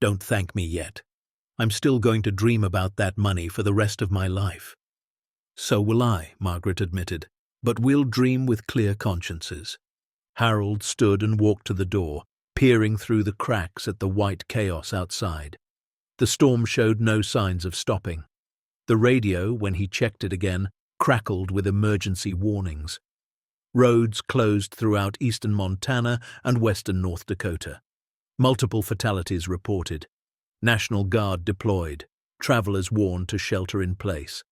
Don't thank me yet. I'm still going to dream about that money for the rest of my life. So will I, Margaret admitted, but we'll dream with clear consciences. Harold stood and walked to the door, peering through the cracks at the white chaos outside. The storm showed no signs of stopping. The radio, when he checked it again, crackled with emergency warnings. Roads closed throughout eastern Montana and western North Dakota. Multiple fatalities reported. National Guard deployed. Travelers warned to shelter in place.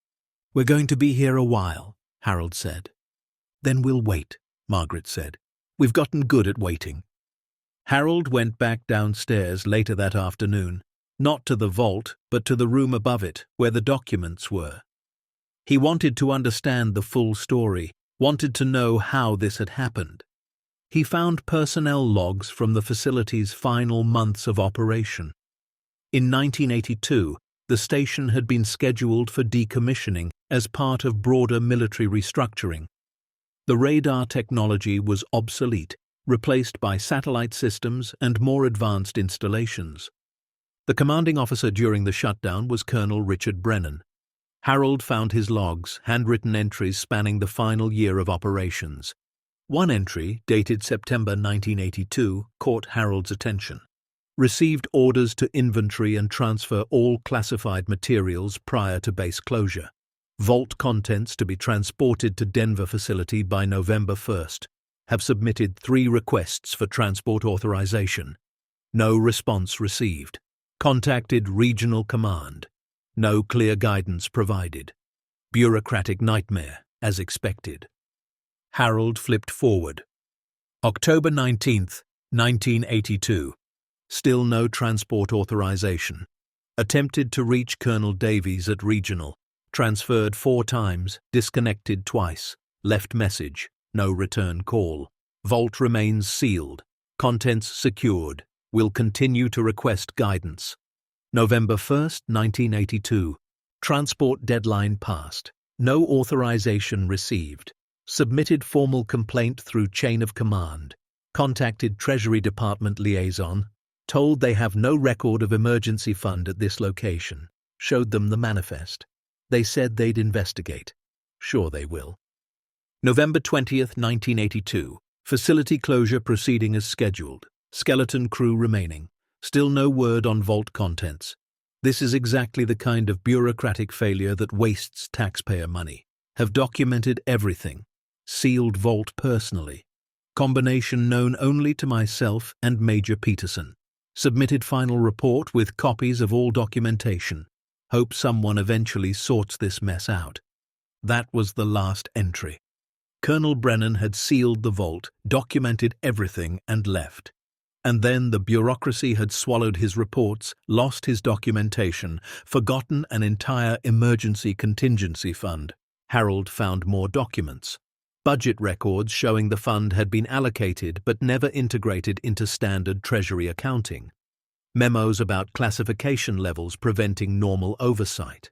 We're going to be here a while, Harold said. Then we'll wait, Margaret said. We've gotten good at waiting. Harold went back downstairs later that afternoon, not to the vault, but to the room above it, where the documents were. He wanted to understand the full story, wanted to know how this had happened. He found personnel logs from the facility's final months of operation. In 1982, the station had been scheduled for decommissioning as part of broader military restructuring. The radar technology was obsolete, replaced by satellite systems and more advanced installations. The commanding officer during the shutdown was Colonel Richard Brennan. Harold found his logs, handwritten entries spanning the final year of operations. One entry, dated September 1982, caught Harold's attention. Received orders to inventory and transfer all classified materials prior to base closure. Vault contents to be transported to Denver facility by November 1st. Have submitted 3 requests for transport authorization. No response received. Contacted Regional Command. No clear guidance provided. Bureaucratic nightmare, as expected. Harold flipped forward. October 19th, 1982. Still no transport authorization. Attempted to reach Colonel Davies at Regional. Transferred 4 times, disconnected twice. Left message, no return call. Vault remains sealed. Contents secured. Will continue to request guidance. November 1st, 1982. Transport deadline passed. No authorization received. Submitted formal complaint through chain of command. Contacted Treasury Department liaison. Told they have no record of emergency fund at this location. Showed them the manifest. They said they'd investigate. Sure they will. November 20th, 1982. Facility closure proceeding as scheduled. Skeleton crew remaining. Still no word on vault contents. This is exactly the kind of bureaucratic failure that wastes taxpayer money. Have documented everything. Sealed vault personally. Combination known only to myself and Major Peterson. Submitted final report with copies of all documentation. Hope someone eventually sorts this mess out. That was the last entry. Colonel Brennan had sealed the vault, documented everything, and left. And then the bureaucracy had swallowed his reports, lost his documentation, forgotten an entire emergency contingency fund. Harold found more documents. Budget records showing the fund had been allocated but never integrated into standard Treasury accounting. Memos about classification levels preventing normal oversight.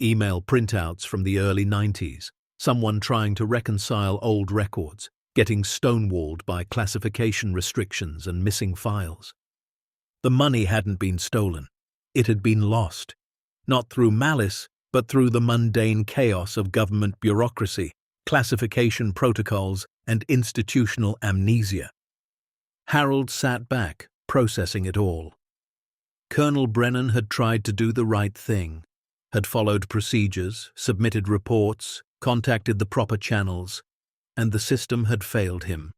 Email printouts from the early 90s. Someone trying to reconcile old records, getting stonewalled by classification restrictions and missing files. The money hadn't been stolen. It had been lost. Not through malice, but through the mundane chaos of government bureaucracy, classification protocols, and institutional amnesia. Harold sat back, processing it all. Colonel Brennan had tried to do the right thing, had followed procedures, submitted reports, contacted the proper channels, and the system had failed him.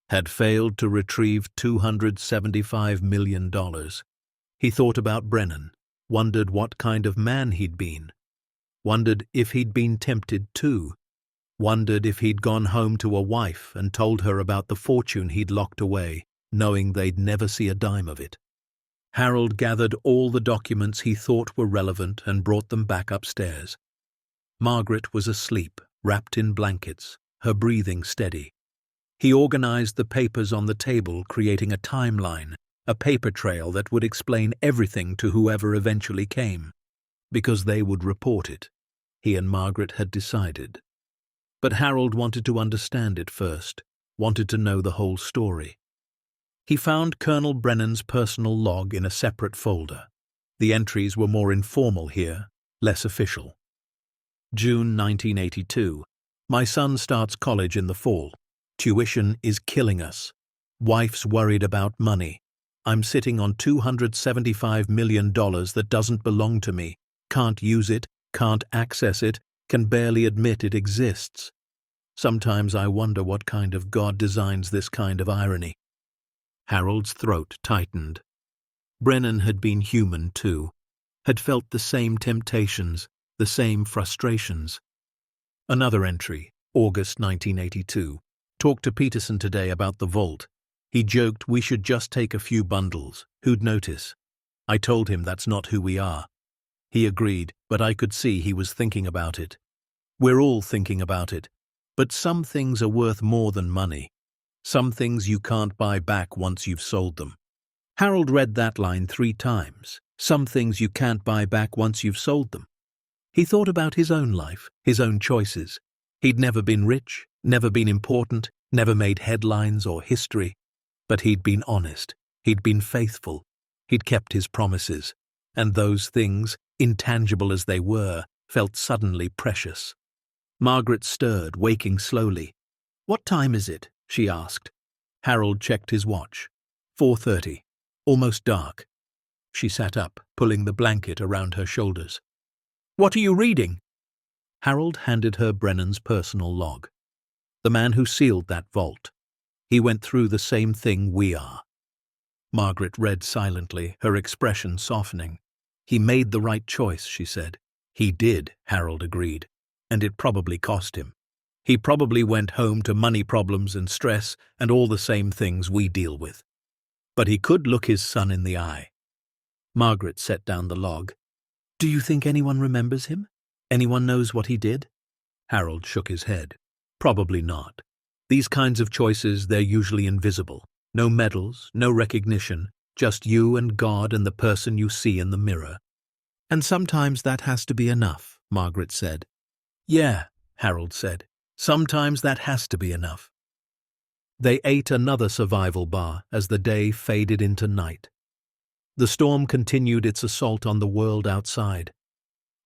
Had failed to retrieve $275 million. He thought about Brennan, wondered what kind of man he'd been, wondered if he'd been tempted too, wondered if he'd gone home to a wife and told her about the fortune he'd locked away, knowing they'd never see a dime of it. Harold gathered all the documents he thought were relevant and brought them back upstairs. Margaret was asleep, wrapped in blankets, her breathing steady. He organized the papers on the table, creating a timeline, a paper trail that would explain everything to whoever eventually came, because they would report it. He and Margaret had decided. But Harold wanted to understand it first, wanted to know the whole story. He found Colonel Brennan's personal log in a separate folder. The entries were more informal here, less official. June 1982. My son starts college in the fall. Tuition is killing us. Wife's worried about money. I'm sitting on $275 million that doesn't belong to me. Can't use it, can't access it, can barely admit it exists. Sometimes I wonder what kind of God designs this kind of irony. Harold's throat tightened. Brennan had been human too, had felt the same temptations, the same frustrations. Another entry, August 1982. Talked to Peterson today about the vault. He joked we should just take a few bundles. Who'd notice? I told him that's not who we are. He agreed, but I could see he was thinking about it. We're all thinking about it. But some things are worth more than money. Some things you can't buy back once you've sold them. Harold read that line 3 times. Some things you can't buy back once you've sold them. He thought about his own life, his own choices. He'd never been rich, never been important, never made headlines or history. But he'd been honest, he'd been faithful, he'd kept his promises. And those things, intangible as they were, felt suddenly precious. Margaret stirred, waking slowly. "What time is it?" she asked. Harold checked his watch. 4:30. almost dark. She sat up, pulling the blanket around her shoulders. "What are you reading?" Harold handed her Brennan's personal log. "The man who sealed that vault. He went through the same thing we are." Margaret read silently, her expression softening. "He made the right choice," she said. "He did," Harold agreed. "And it probably cost him. He probably went home to money problems and stress and all the same things we deal with. But he could look his son in the eye." Margaret set down the log. "Do you think anyone remembers him? Anyone knows what he did?" Harold shook his head. "Probably not. These kinds of choices, they're usually invisible. No medals, no recognition, just you and God and the person you see in the mirror." "And sometimes that has to be enough," Margaret said. "Yeah," Harold said. "Sometimes that has to be enough." They ate another survival bar as the day faded into night. The storm continued its assault on the world outside.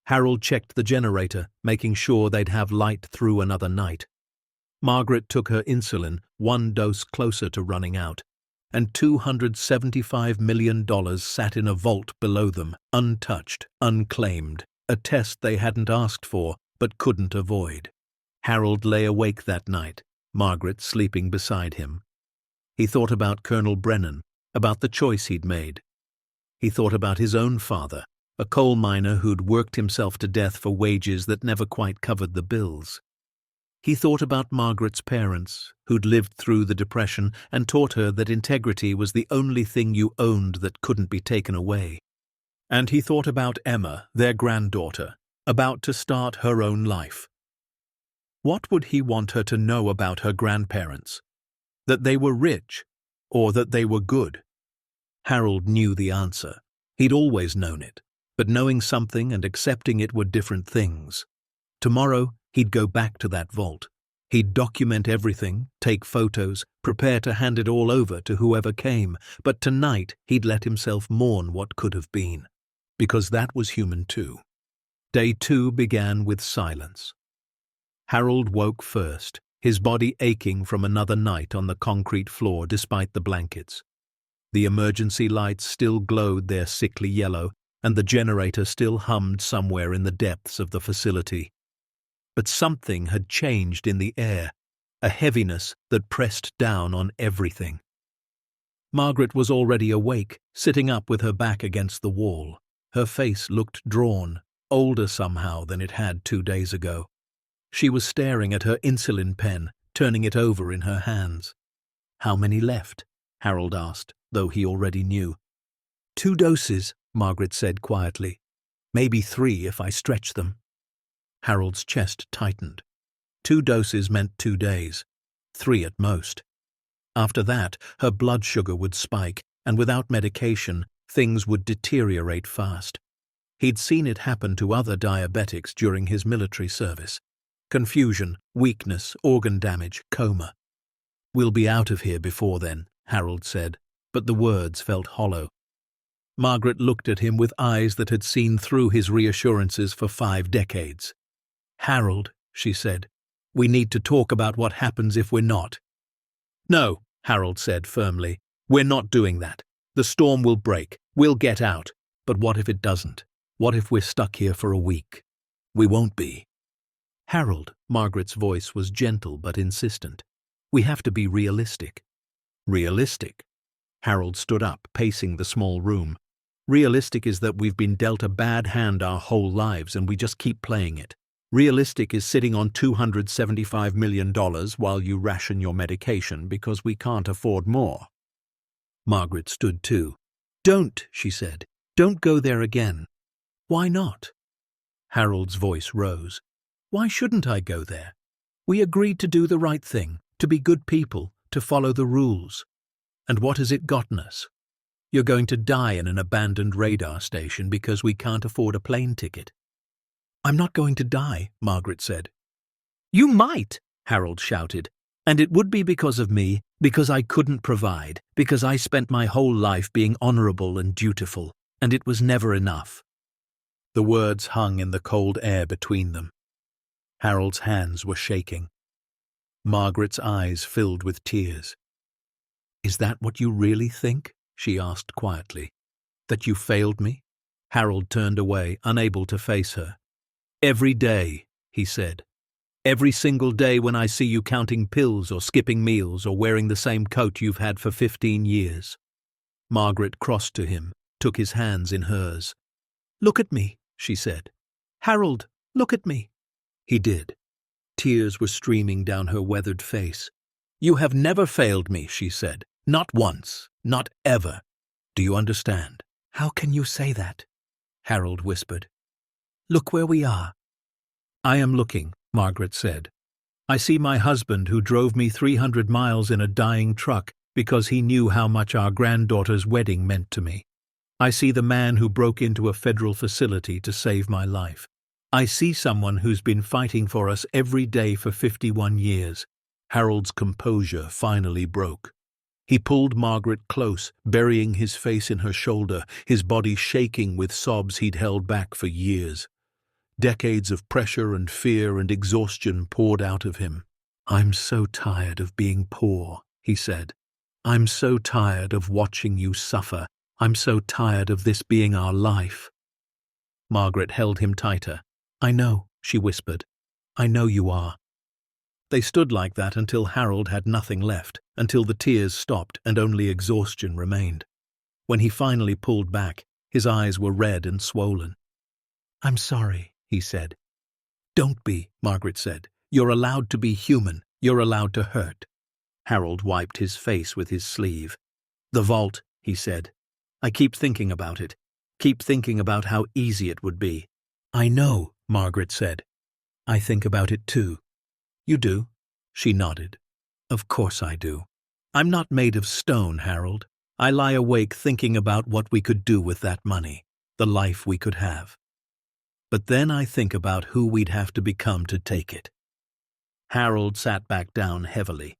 Harold checked the generator, making sure they'd have light through another night. Margaret took her insulin, one dose closer to running out, and $275 million sat in a vault below them, untouched, unclaimed, a test they hadn't asked for but couldn't avoid. Harold lay awake that night, Margaret sleeping beside him. He thought about Colonel Brennan, about the choice he'd made. He thought about his own father, a coal miner who'd worked himself to death for wages that never quite covered the bills. He thought about Margaret's parents, who'd lived through the Depression and taught her that integrity was the only thing you owned that couldn't be taken away. And he thought about Emma, their granddaughter, about to start her own life. What would he want her to know about her grandparents? That they were rich, or that they were good? Harold knew the answer. He'd always known it, but knowing something and accepting it were different things. Tomorrow, he'd go back to that vault. He'd document everything, take photos, prepare to hand it all over to whoever came, but tonight he'd let himself mourn what could have been, because that was human too. Day 2 began with silence. Harold woke first, his body aching from another night on the concrete floor despite the blankets. The emergency lights still glowed their sickly yellow, and the generator still hummed somewhere in the depths of the facility. But something had changed in the air, a heaviness that pressed down on everything. Margaret was already awake, sitting up with her back against the wall. Her face looked drawn, older somehow than it had 2 days ago. She was staring at her insulin pen, turning it over in her hands. "How many left?" Harold asked, though he already knew. 2 doses, Margaret said quietly. "Maybe 3 if I stretch them." Harold's chest tightened. 2 doses meant 2 days. 3 at most. After that, her blood sugar would spike, and without medication, things would deteriorate fast. He'd seen it happen to other diabetics during his military service. Confusion, weakness, organ damage, coma. "We'll be out of here before then," Harold said, but the words felt hollow. Margaret looked at him with eyes that had seen through his reassurances for 5 decades. "Harold," she said, "we need to talk about what happens if we're not." "No," Harold said firmly, "we're not doing that. The storm will break. We'll get out. But what if it doesn't? What if we're stuck here for a week? We won't be." "Harold," Margaret's voice was gentle but insistent. "We have to be realistic." "Realistic?" Harold stood up, pacing the small room. "Realistic is that we've been dealt a bad hand our whole lives and we just keep playing it. Realistic is sitting on $275 million while you ration your medication because we can't afford more." Margaret stood too. "Don't," she said. "Don't go there again." "Why not?" Harold's voice rose. "Why shouldn't I go there? We agreed to do the right thing, to be good people, to follow the rules. And what has it gotten us? You're going to die in an abandoned radar station because we can't afford a plane ticket." "I'm not going to die," Margaret said. "You might," Harold shouted. "And it would be because of me, because I couldn't provide, because I spent my whole life being honorable and dutiful, and it was never enough." The words hung in the cold air between them. Harold's hands were shaking. Margaret's eyes filled with tears. "Is that what you really think?" she asked quietly. That you failed me? Harold turned away, unable to face her. Every day, he said. Every single day when I see you counting pills or skipping meals or wearing the same coat you've had for 15 years. Margaret crossed to him, took his hands in hers. Look at me, she said. Harold, look at me. He did. Tears were streaming down her weathered face. You have never failed me, she said. Not once, not ever. Do you understand? How can you say that? Harold whispered. Look where we are. I am looking, Margaret said. I see my husband who drove me 300 miles in a dying truck because he knew how much our granddaughter's wedding meant to me. I see the man who broke into a federal facility to save my life. I see someone who's been fighting for us every day for 51 years. Harold's composure finally broke. He pulled Margaret close, burying his face in her shoulder, his body shaking with sobs he'd held back for years. Decades of pressure and fear and exhaustion poured out of him. I'm so tired of being poor, he said. I'm so tired of watching you suffer. I'm so tired of this being our life. Margaret held him tighter. I know, she whispered. I know you are. They stood like that until Harold had nothing left, until the tears stopped and only exhaustion remained. When he finally pulled back, his eyes were red and swollen. I'm sorry, he said. Don't be, Margaret said. You're allowed to be human. You're allowed to hurt. Harold wiped his face with his sleeve. The vault, he said. I keep thinking about it. Keep thinking about how easy it would be. I know, Margaret said. I think about it too. You do? She nodded. Of course I do. I'm not made of stone, Harold. I lie awake thinking about what we could do with that money, the life we could have. But then I think about who we'd have to become to take it. Harold sat back down heavily.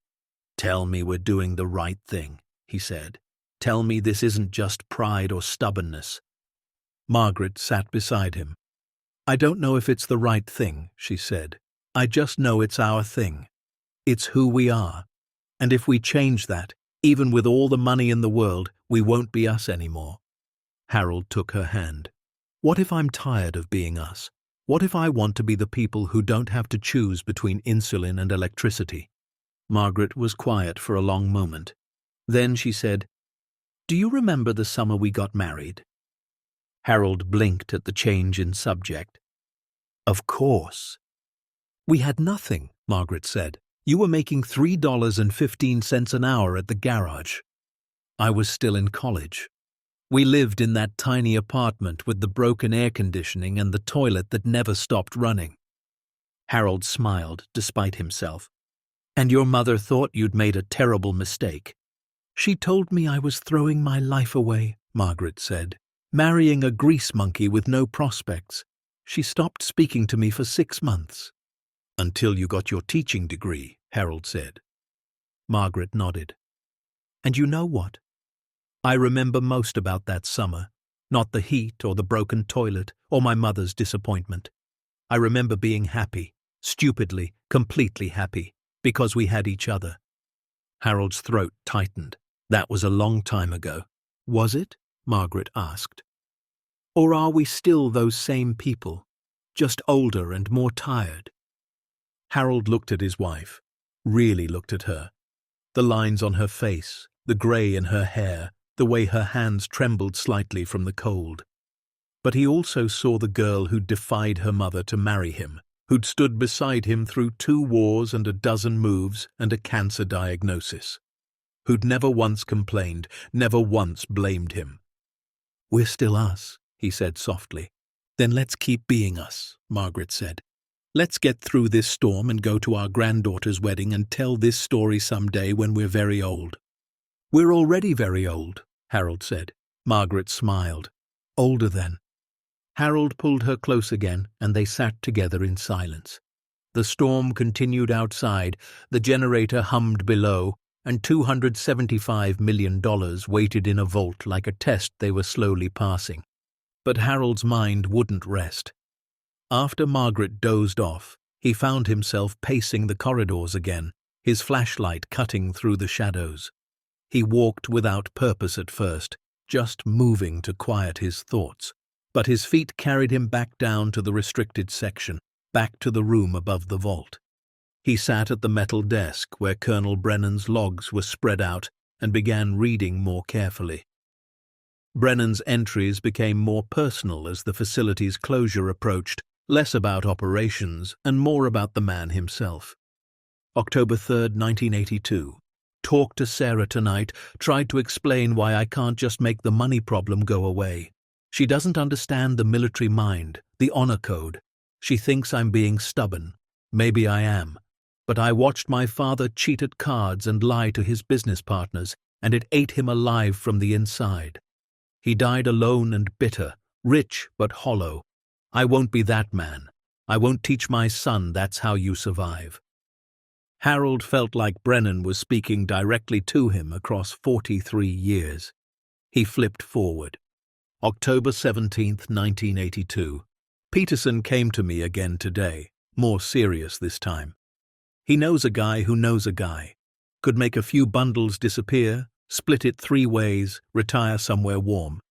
Tell me we're doing the right thing, he said. Tell me this isn't just pride or stubbornness. Margaret sat beside him. I don't know if it's the right thing, she said. I just know it's our thing. It's who we are. And if we change that, even with all the money in the world, we won't be us anymore. Harold took her hand. What if I'm tired of being us? What if I want to be the people who don't have to choose between insulin and electricity? Margaret was quiet for a long moment. Then she said, Do you remember the summer we got married? Harold blinked at the change in subject. Of course. We had nothing, Margaret said. You were making $3.15 an hour at the garage. I was still in college. We lived in that tiny apartment with the broken air conditioning and the toilet that never stopped running. Harold smiled, despite himself. And your mother thought you'd made a terrible mistake. She told me I was throwing my life away, Margaret said. Marrying a grease monkey with no prospects. She stopped speaking to me for 6 months. Until you got your teaching degree, Harold said. Margaret nodded. And you know what? I remember most about that summer, not the heat or the broken toilet or my mother's disappointment. I remember being happy, stupidly, completely happy, because we had each other. Harold's throat tightened. That was a long time ago. Was it? Margaret asked. Or are we still those same people, just older and more tired? Harold looked at his wife, really looked at her. The lines on her face, the grey in her hair, the way her hands trembled slightly from the cold. But he also saw the girl who'd defied her mother to marry him, who'd stood beside him through 2 wars and a dozen moves and a cancer diagnosis, who'd never once complained, never once blamed him. We're still us, he said softly. Then let's keep being us, Margaret said. Let's get through this storm and go to our granddaughter's wedding and tell this story someday when we're very old. We're already very old, Harold said. Margaret smiled. Older then. Harold pulled her close again, and they sat together in silence. The storm continued outside, the generator hummed below, and $275 million waited in a vault like a test they were slowly passing. But Harold's mind wouldn't rest. After Margaret dozed off, he found himself pacing the corridors again, his flashlight cutting through the shadows. He walked without purpose at first, just moving to quiet his thoughts. But his feet carried him back down to the restricted section, back to the room above the vault. He sat at the metal desk where Colonel Brennan's logs were spread out and began reading more carefully. Brennan's entries became more personal as the facility's closure approached, less about operations and more about the man himself. October 3rd, 1982. Talked to Sarah tonight, tried to explain why I can't just make the money problem go away. She doesn't understand the military mind, the honor code. She thinks I'm being stubborn. Maybe I am. But I watched my father cheat at cards and lie to his business partners, and it ate him alive from the inside. He died alone and bitter, rich but hollow. I won't be that man. I won't teach my son that's how you survive. Harold felt like Brennan was speaking directly to him across 43 years. He flipped forward. October 17th, 1982. Peterson came to me again today, more serious this time. He knows a guy who knows a guy. Could make a few bundles disappear, split it 3 ways, retire somewhere warm.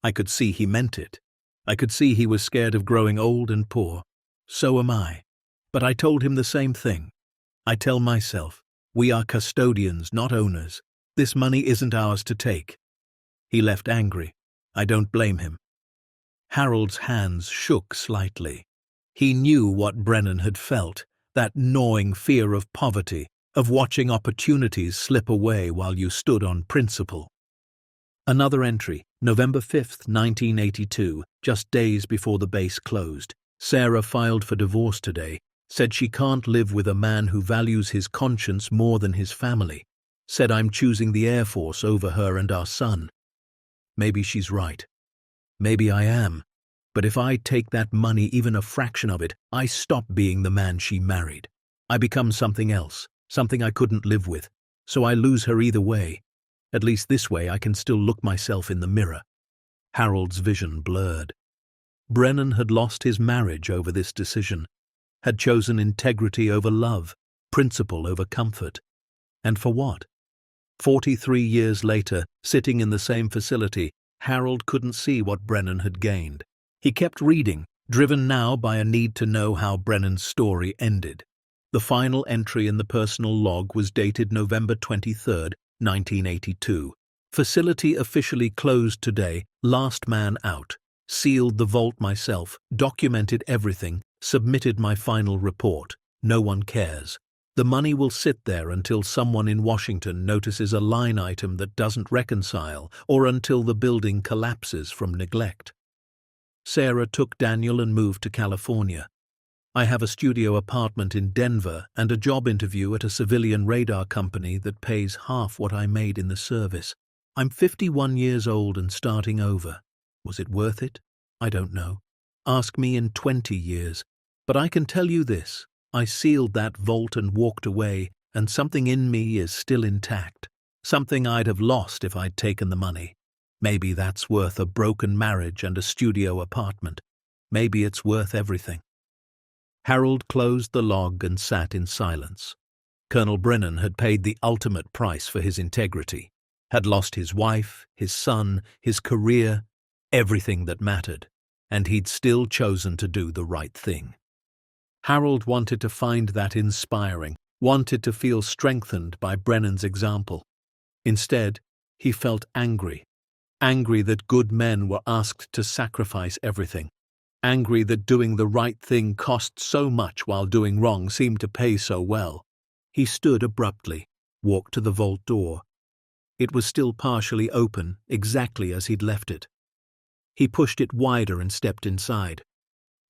I could see he meant it. I could see he was scared of growing old and poor. So am I. But I told him the same thing. I tell myself, we are custodians, not owners. This money isn't ours to take. He left angry. I don't blame him. Harold's hands shook slightly. He knew what Brennan had felt, that gnawing fear of poverty, of watching opportunities slip away while you stood on principle. Another entry, November 5th, 1982, just days before the base closed. Sarah filed for divorce today, said she can't live with a man who values his conscience more than his family, said I'm choosing the Air Force over her and our son. Maybe she's right. Maybe I am. But if I take that money, even a fraction of it, I stop being the man she married. I become something else, something I couldn't live with. So I lose her either way. At least this way I can still look myself in the mirror. Harold's vision blurred. Brennan had lost his marriage over this decision, had chosen integrity over love, principle over comfort. And for what? 43 years later, sitting in the same facility, Harold couldn't see what Brennan had gained. He kept reading, driven now by a need to know how Brennan's story ended. The final entry in the personal log was dated November 23rd, 1982. Facility officially closed today, last man out. Sealed the vault myself, documented everything, submitted my final report. No one cares. The money will sit there until someone in Washington notices a line item that doesn't reconcile, or until the building collapses from neglect. Sarah took Daniel and moved to California. I have a studio apartment in Denver and a job interview at a civilian radar company that pays half what I made in the service. I'm 51 years old and starting over. Was it worth it? I don't know. Ask me in 20 years. But I can tell you this. I sealed that vault and walked away, and something in me is still intact. Something I'd have lost if I'd taken the money. Maybe that's worth a broken marriage and a studio apartment. Maybe it's worth everything. Harold closed the log and sat in silence. Colonel Brennan had paid the ultimate price for his integrity, had lost his wife, his son, his career, everything that mattered, and he'd still chosen to do the right thing. Harold wanted to find that inspiring, wanted to feel strengthened by Brennan's example. Instead, he felt angry. Angry that good men were asked to sacrifice everything. Angry that doing the right thing cost so much while doing wrong seemed to pay so well. He stood abruptly, walked to the vault door. It was still partially open, exactly as he'd left it. He pushed it wider and stepped inside.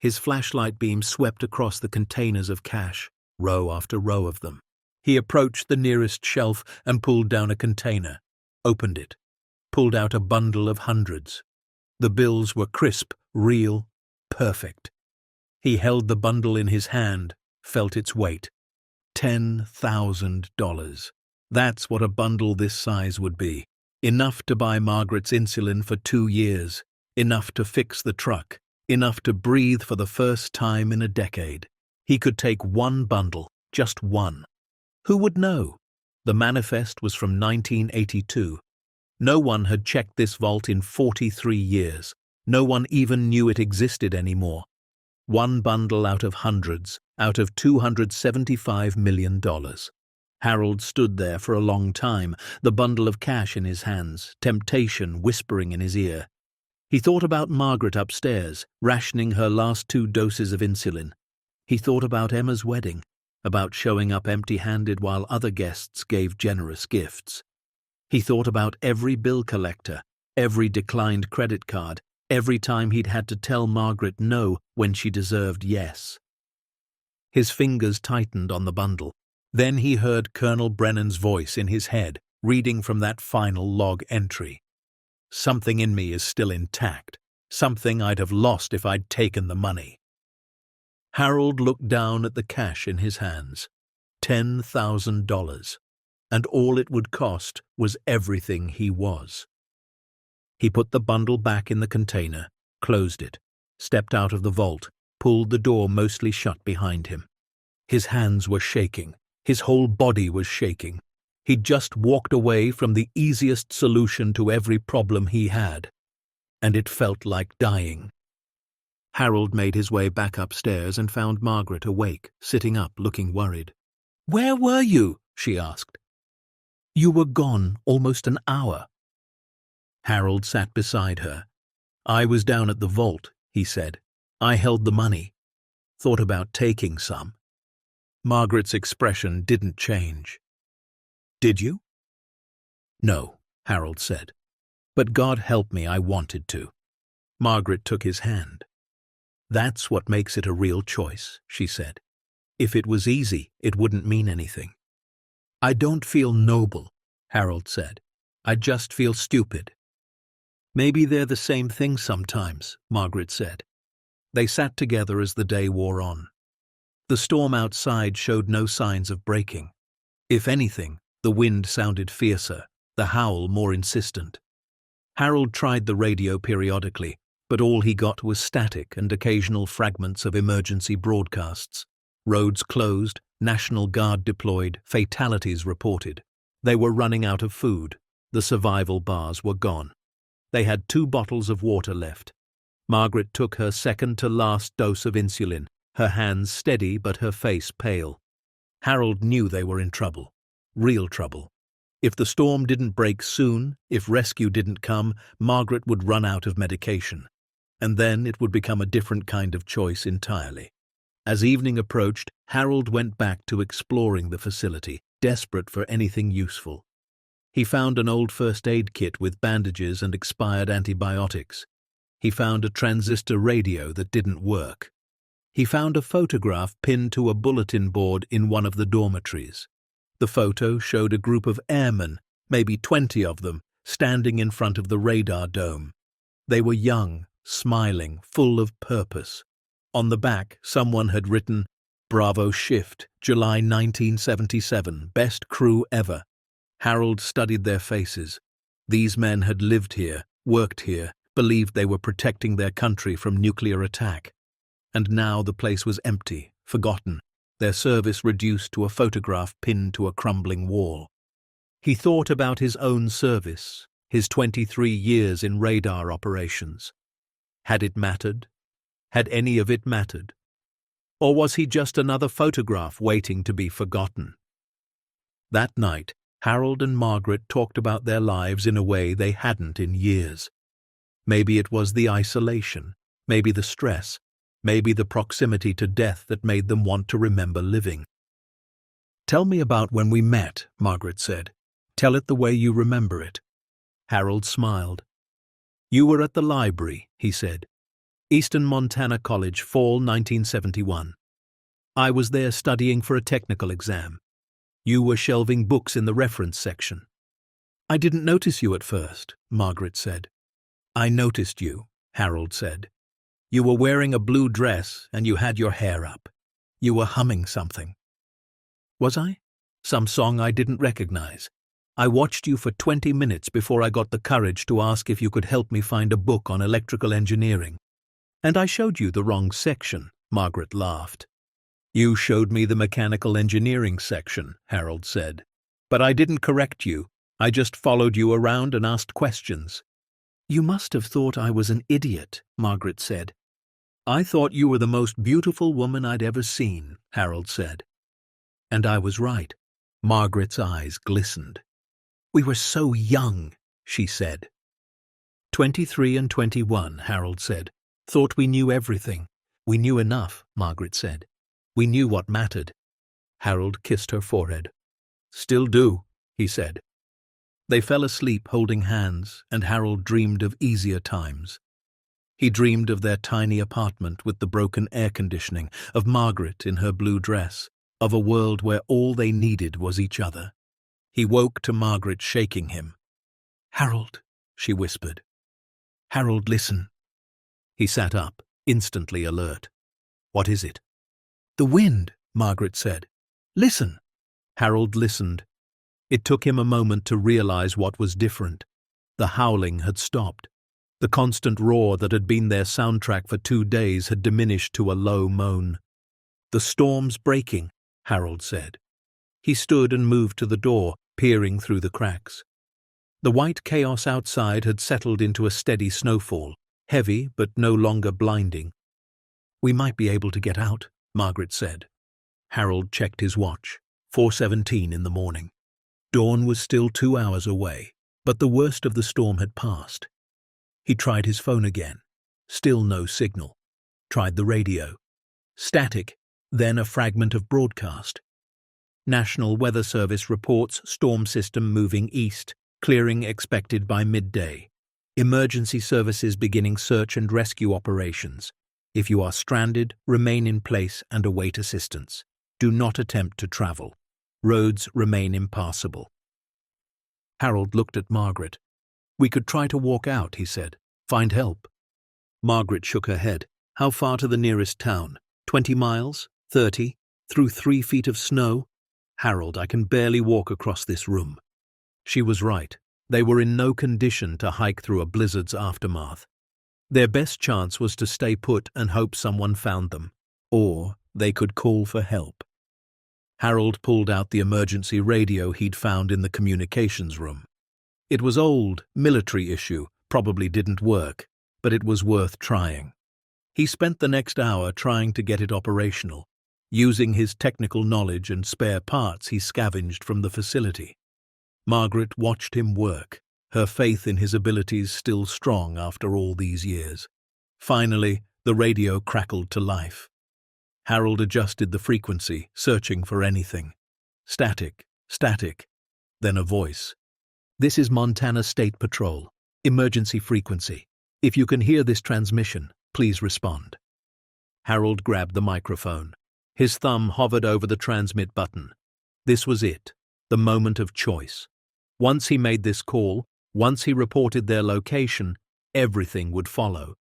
His flashlight beam swept across the containers of cash, row after row of them. He approached the nearest shelf and pulled down a container, opened it, pulled out a bundle of hundreds. The bills were crisp, real, perfect. He held the bundle in his hand, felt its weight. $10,000. That's what a bundle this size would be. Enough to buy Margaret's insulin for 2 years. Enough to fix the truck. Enough to breathe for the first time in a decade. He could take one bundle, just one. Who would know? The manifest was from 1982. No one had checked this vault in 43 years. No one even knew it existed anymore. One bundle out of hundreds, out of $275 million. Harold stood there for a long time, the bundle of cash in his hands, temptation whispering in his ear. He thought about Margaret upstairs, rationing her last 2 doses of insulin. He thought about Emma's wedding, about showing up empty-handed while other guests gave generous gifts. He thought about every bill collector, every declined credit card, every time he'd had to tell Margaret no when she deserved yes. His fingers tightened on the bundle. Then he heard Colonel Brennan's voice in his head, reading from that final log entry. Something in me is still intact, something I'd have lost if I'd taken the money. Harold looked down at the cash in his hands. $10,000. And all it would cost was everything he was. He put the bundle back in the container, closed it, stepped out of the vault, pulled the door mostly shut behind him. His hands were shaking. His whole body was shaking. He'd just walked away from the easiest solution to every problem he had. And it felt like dying. Harold made his way back upstairs and found Margaret awake, sitting up, looking worried. "Where were you?" she asked. "You were gone almost an hour." Harold sat beside her. "I was down at the vault," he said. "I held the money. Thought about taking some." Margaret's expression didn't change. "Did you?" "No," Harold said. "But God help me, I wanted to." Margaret took his hand. "That's what makes it a real choice," she said. "If it was easy, it wouldn't mean anything." "I don't feel noble," Harold said. "I just feel stupid." "Maybe they're the same thing sometimes," Margaret said. They sat together as the day wore on. The storm outside showed no signs of breaking. If anything, the wind sounded fiercer, the howl more insistent. Harold tried the radio periodically, but all he got was static and occasional fragments of emergency broadcasts. Roads closed, National Guard deployed, fatalities reported. They were running out of food. The survival bars were gone. They had 2 bottles of water left. Margaret took her second-to-last dose of insulin, her hands steady but her face pale. Harold knew they were in trouble. Real trouble. If the storm didn't break soon, if rescue didn't come, Margaret would run out of medication. And then it would become a different kind of choice entirely. As evening approached, Harold went back to exploring the facility, desperate for anything useful. He found an old first aid kit with bandages and expired antibiotics. He found a transistor radio that didn't work. He found a photograph pinned to a bulletin board in one of the dormitories. The photo showed a group of airmen, maybe 20 of them, standing in front of the radar dome. They were young, smiling, full of purpose. On the back, someone had written, "Bravo Shift, July 1977, best crew ever." Harold studied their faces. These men had lived here, worked here, believed they were protecting their country from nuclear attack. And now the place was empty, forgotten, their service reduced to a photograph pinned to a crumbling wall. He thought about his own service, his 23 years in radar operations. Had it mattered? Had any of it mattered? Or was he just another photograph waiting to be forgotten? That night, Harold and Margaret talked about their lives in a way they hadn't in years. Maybe it was the isolation, maybe the stress, maybe the proximity to death that made them want to remember living. "Tell me about when we met," Margaret said. "Tell it the way you remember it." Harold smiled. "You were at the library," he said. "Eastern Montana College, fall 1971. I was there studying for a technical exam. You were shelving books in the reference section." "I didn't notice you at first," Margaret said. "I noticed you," Harold said. "You were wearing a blue dress and you had your hair up. You were humming something." "Was I? Some song I didn't recognize. I watched you for 20 minutes before I got the courage to ask if you could help me find a book on electrical engineering. And I showed you the wrong section," Margaret laughed. "You showed me the mechanical engineering section," Harold said. But I didn't correct you. I just followed you around and asked questions." "You must have thought I was an idiot," Margaret said. "I thought you were the most beautiful woman I'd ever seen," Harold said. And I was right. Margaret's eyes glistened. "We were so young," she said. 23 and 21, Harold said. "Thought we knew everything." "We knew enough," Margaret said. "We knew what mattered." Harold kissed her forehead. "Still do," he said. They fell asleep holding hands, and Harold dreamed of easier times. He dreamed of their tiny apartment with the broken air conditioning, of Margaret in her blue dress, of a world where all they needed was each other. He woke to Margaret shaking him. "Harold," she whispered. "Harold, listen." He sat up, instantly alert. "What is it?" "The wind," Margaret said. "Listen." Harold listened. It took him a moment to realize what was different. The howling had stopped. The constant roar that had been their soundtrack for 2 days had diminished to a low moan. "The storm's breaking," Harold said. He stood and moved to the door, peering through the cracks. The white chaos outside had settled into a steady snowfall, heavy but no longer blinding. "We might be able to get out," Margaret said. Harold checked his watch. 4:17 in the morning. Dawn was still 2 hours away, but the worst of the storm had passed. He tried his phone again. Still no signal. Tried the radio. Static, then a fragment of broadcast. National Weather Service reports storm system moving east, clearing expected by midday. Emergency services beginning search and rescue operations. If you are stranded, remain in place and await assistance. Do not attempt to travel. Roads remain impassable. Harold looked at Margaret. "We could try to walk out," he said. "Find help." Margaret shook her head. "How far to the nearest town? 20 miles? 30? Through 3 feet of snow? Harold, I can barely walk across this room." She was right. They were in no condition to hike through a blizzard's aftermath. Their best chance was to stay put and hope someone found them. Or they could call for help. Harold pulled out the emergency radio he'd found in the communications room. It was old, military issue, probably didn't work, but it was worth trying. He spent the next hour trying to get it operational, using his technical knowledge and spare parts he scavenged from the facility. Margaret watched him work, her faith in his abilities still strong after all these years. Finally, the radio crackled to life. Harold adjusted the frequency, searching for anything. Static, static. Then a voice. "This is Montana State Patrol. Emergency frequency. If you can hear this transmission, please respond." Harold grabbed the microphone. His thumb hovered over the transmit button. This was it, the moment of choice. Once he made this call, once he reported their location, everything would follow.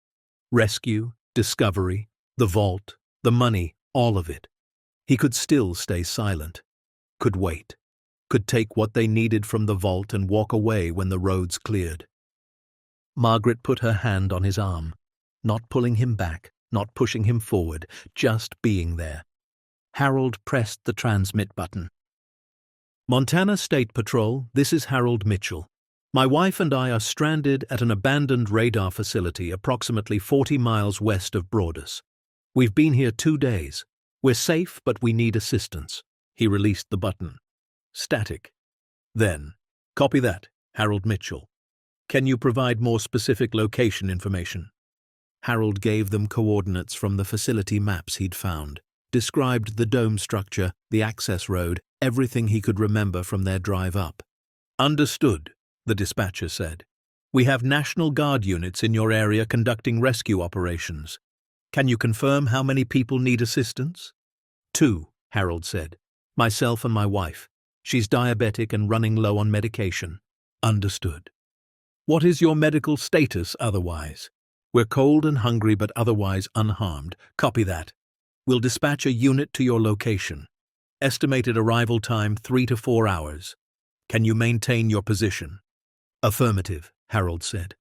Rescue, discovery, the vault, the money, all of it. He could still stay silent. Could wait. Could take what they needed from the vault and walk away when the roads cleared. Margaret put her hand on his arm, not pulling him back, not pushing him forward, just being there. Harold pressed the transmit button. "Montana State Patrol, this is Harold Mitchell. My wife and I are stranded at an abandoned radar facility approximately 40 miles west of Broadus. We've been here 2 days. We're safe, but we need assistance." He released the button. Static. Then, "Copy that, Harold Mitchell. Can you provide more specific location information?" Harold gave them coordinates from the facility maps he'd found, described the dome structure, the access road, everything he could remember from their drive up. "Understood," the dispatcher said. "We have National Guard units in your area conducting rescue operations. Can you confirm how many people need assistance?" 2, Harold said. "Myself and my wife. She's diabetic and running low on medication." "Understood." "What is your medical status otherwise?" "We're cold and hungry but otherwise unharmed." "Copy that. We'll dispatch a unit to your location. Estimated arrival time 3 to 4 hours. Can you maintain your position?" "Affirmative," Harold said.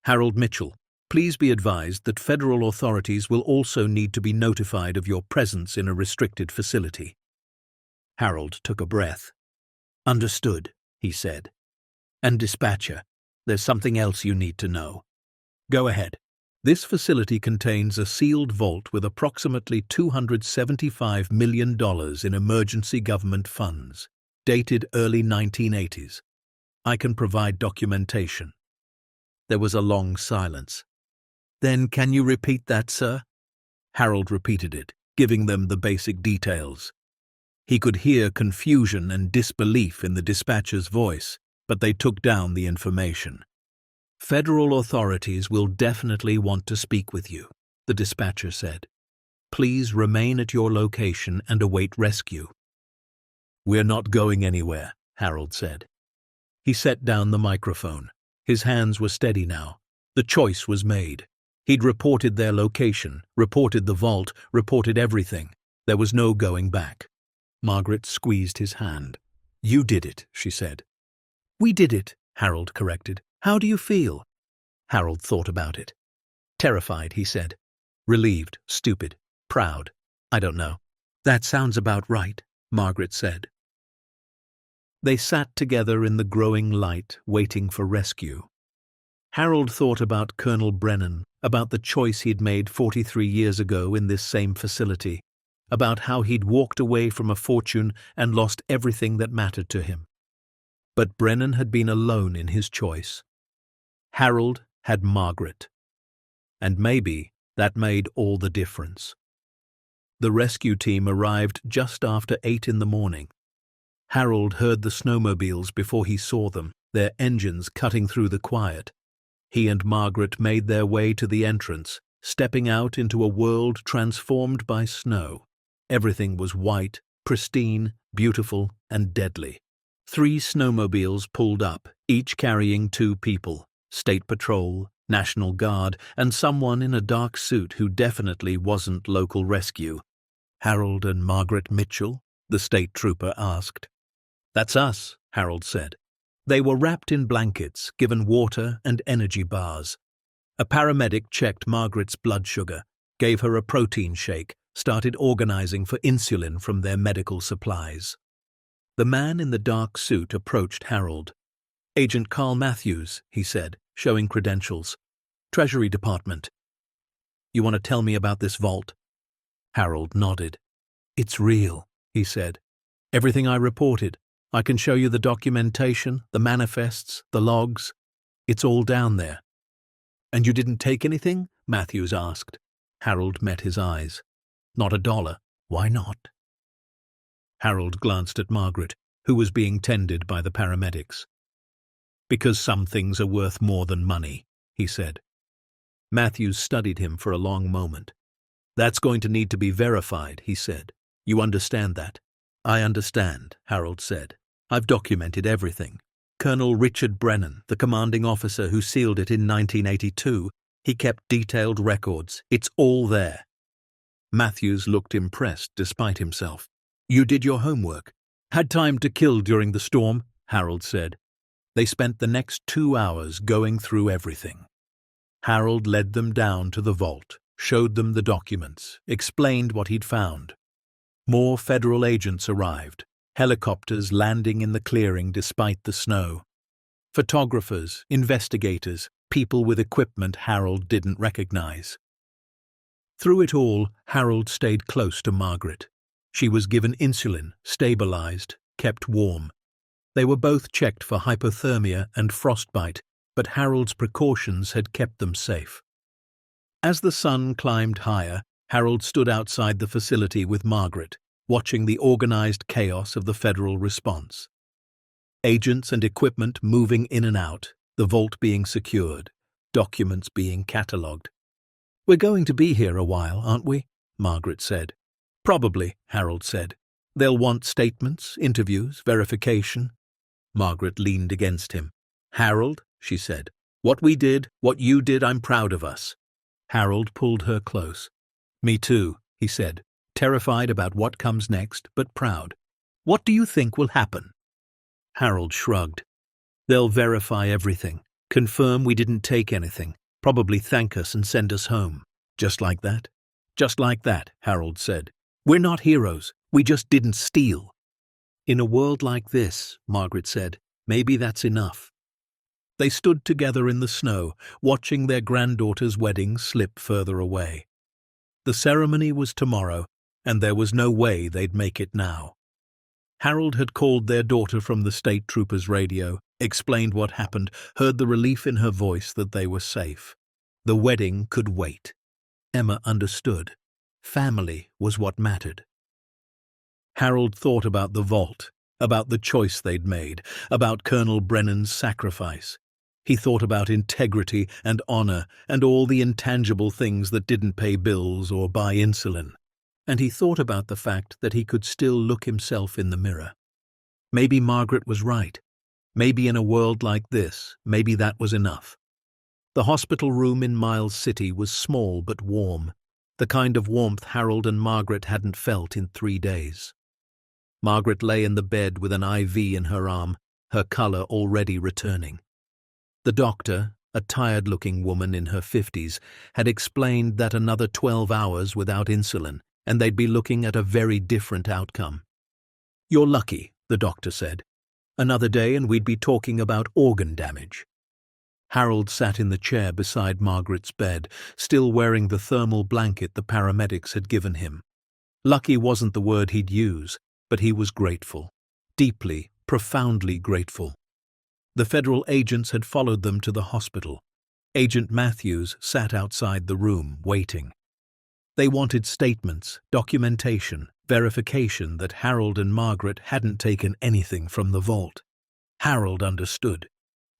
"Harold Mitchell, please be advised that federal authorities will also need to be notified of your presence in a restricted facility." Harold took a breath. Understood, he said. And dispatcher, there's something else you need to know. Go ahead. This facility contains a sealed vault with approximately $275 million in emergency government funds, dated early 1980s. I can provide documentation. There was a long silence. Then can you repeat that, sir? Harold repeated it, giving them the basic details. He could hear confusion and disbelief in the dispatcher's voice, but they took down the information. Federal authorities will definitely want to speak with you, the dispatcher said. Please remain at your location and await rescue. We're not going anywhere, Harold said. He set down the microphone. His hands were steady now. The choice was made. He'd reported their location, reported the vault, reported everything. There was no going back. Margaret squeezed his hand. You did it, she said. We did it, Harold corrected. How do you feel? Harold thought about it. Terrified, he said. Relieved, stupid, proud. I don't know. That sounds about right, Margaret said. They sat together in the growing light, waiting for rescue. Harold thought about Colonel Brennan, about the choice he'd made 43 years ago in this same facility, about how he'd walked away from a fortune and lost everything that mattered to him. But Brennan had been alone in his choice. Harold had Margaret. And maybe that made all the difference. The rescue team arrived just after 8 in the morning. Harold heard the snowmobiles before he saw them, their engines cutting through the quiet. He and Margaret made their way to the entrance, stepping out into a world transformed by snow. Everything was white, pristine, beautiful, and deadly. 3 snowmobiles pulled up, each carrying 2 people, State Patrol, National Guard, and someone in a dark suit who definitely wasn't local rescue. Harold and Margaret Mitchell? The state trooper asked. That's us, Harold said. They were wrapped in blankets, given water and energy bars. A paramedic checked Margaret's blood sugar, gave her a protein shake, started organizing for insulin from their medical supplies. The man in the dark suit approached Harold. Agent Carl Matthews, he said, showing credentials. Treasury Department. You want to tell me about this vault? Harold nodded. It's real, he said. Everything I reported. I can show you the documentation, the manifests, the logs. It's all down there. And you didn't take anything? Matthews asked. Harold met his eyes. Not a dollar. Why not? Harold glanced at Margaret, who was being tended by the paramedics. Because some things are worth more than money, he said. Matthews studied him for a long moment. That's going to need to be verified, he said. You understand that? I understand, Harold said. I've documented everything. Colonel Richard Brennan, the commanding officer who sealed it in 1982, he kept detailed records. It's all there. Matthews looked impressed despite himself. You did your homework. Had time to kill during the storm, Harold said. They spent the next 2 hours going through everything. Harold led them down to the vault, showed them the documents, explained what he'd found. More federal agents arrived, helicopters landing in the clearing despite the snow. Photographers, investigators, people with equipment Harold didn't recognize. Through it all, Harold stayed close to Margaret. She was given insulin, stabilized, kept warm. They were both checked for hypothermia and frostbite, but Harold's precautions had kept them safe. As the sun climbed higher, Harold stood outside the facility with Margaret, watching the organized chaos of the federal response. Agents and equipment moving in and out, the vault being secured, documents being catalogued. We're going to be here a while, aren't we? Margaret said. Probably, Harold said. They'll want statements, interviews, verification. Margaret leaned against him. Harold, she said, what we did, what you did, I'm proud of us. Harold pulled her close. Me too, he said, terrified about what comes next, but proud. What do you think will happen? Harold shrugged. They'll verify everything, confirm we didn't take anything, probably thank us and send us home. Just like that? Just like that, Harold said. We're not heroes. We just didn't steal. In a world like this, Margaret said, maybe that's enough. They stood together in the snow, watching their granddaughter's wedding slip further away. The ceremony was tomorrow, and there was no way they'd make it now. Harold had called their daughter from the state trooper's radio, explained what happened, heard the relief in her voice that they were safe. The wedding could wait. Emma understood. Family was what mattered. Harold thought about the vault, about the choice they'd made, about Colonel Brennan's sacrifice. He thought about integrity and honor and all the intangible things that didn't pay bills or buy insulin. And he thought about the fact that he could still look himself in the mirror. Maybe Margaret was right. Maybe in a world like this, maybe that was enough. The hospital room in Miles City was small but warm, the kind of warmth Harold and Margaret hadn't felt in 3 days. Margaret lay in the bed with an IV in her arm, her color already returning. The doctor, a tired-looking woman in her 50s, had explained that another 12 hours without insulin, and they'd be looking at a very different outcome. "You're lucky," the doctor said. "Another day and we'd be talking about organ damage." Harold sat in the chair beside Margaret's bed, still wearing the thermal blanket the paramedics had given him. Lucky wasn't the word he'd use, but he was grateful. Deeply, profoundly grateful. The federal agents had followed them to the hospital. Agent Matthews sat outside the room, waiting. They wanted statements, documentation, verification that Harold and Margaret hadn't taken anything from the vault. Harold understood.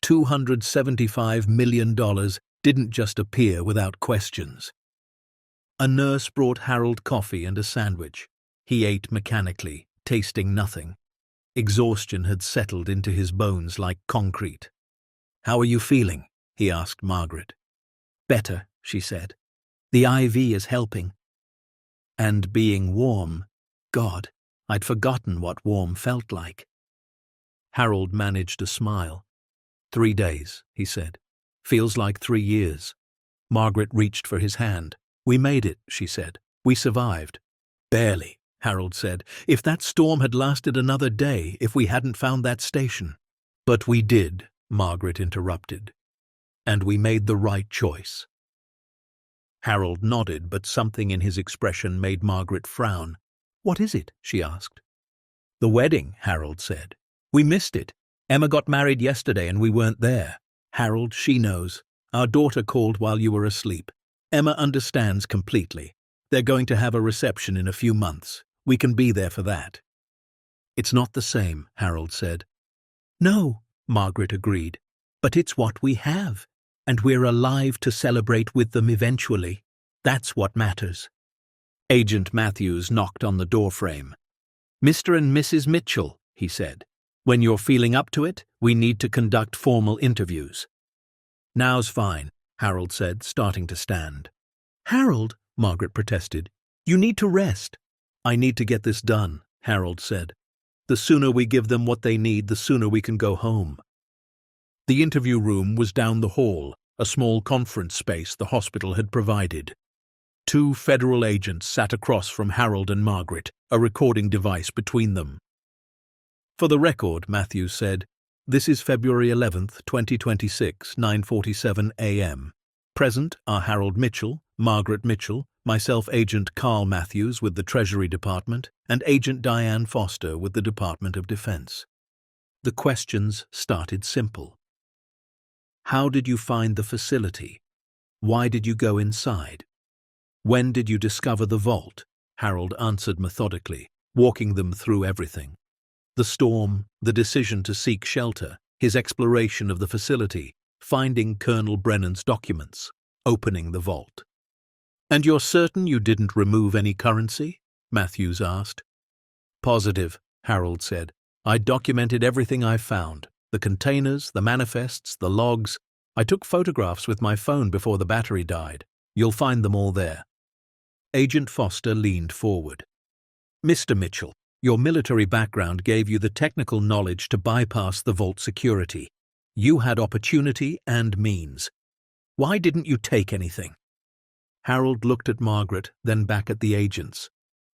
$275 million didn't just appear without questions. A nurse brought Harold coffee and a sandwich. He ate mechanically, tasting nothing. Exhaustion had settled into his bones like concrete. "How are you feeling?" he asked Margaret. "Better," she said. "The IV is helping." And being warm, God, I'd forgotten what warm felt like. Harold managed a smile. 3 days, he said. "Feels like 3 years." Margaret reached for his hand. "We made it," she said. "We survived." "Barely," Harold said. "If that storm had lasted another day, if we hadn't found that station." "But we did," Margaret interrupted. "And we made the right choice." Harold nodded, but something in his expression made Margaret frown. "What is it?" she asked. "The wedding," Harold said. "We missed it. Emma got married yesterday and we weren't there. Harold, she knows. Our daughter called while you were asleep. Emma understands completely. They're going to have a reception in a few months. We can be there for that." "It's not the same," Harold said. "No," Margaret agreed. "But it's what we have. And we're alive to celebrate with them eventually. That's what matters." Agent Matthews knocked on the doorframe. "Mr. and Mrs. Mitchell," he said. "When you're feeling up to it, we need to conduct formal interviews." "Now's fine," Harold said, starting to stand. "Harold," Margaret protested, "you need to rest." "I need to get this done," Harold said. "The sooner we give them what they need, the sooner we can go home." The interview room was down the hall, a small conference space the hospital had provided. 2 federal agents sat across from Harold and Margaret, a recording device between them. "For the record," Matthews said, "this is February 11th, 2026, 9:47 a.m. Present are Harold Mitchell, Margaret Mitchell, myself Agent Carl Matthews with the Treasury Department, and Agent Diane Foster with the Department of Defense." The questions started simple. How did you find the facility? Why did you go inside? When did you discover the vault? Harold answered methodically, walking them through everything. The storm, the decision to seek shelter, his exploration of the facility, finding Colonel Brennan's documents, opening the vault. "And you're certain you didn't remove any currency?" Matthews asked. "Positive," Harold said. "I documented everything I found. The containers, the manifests, the logs. I took photographs with my phone before the battery died. You'll find them all there." Agent Foster leaned forward. "Mr. Mitchell, your military background gave you the technical knowledge to bypass the vault security. You had opportunity and means. Why didn't you take anything?" Harold looked at Margaret, then back at the agents.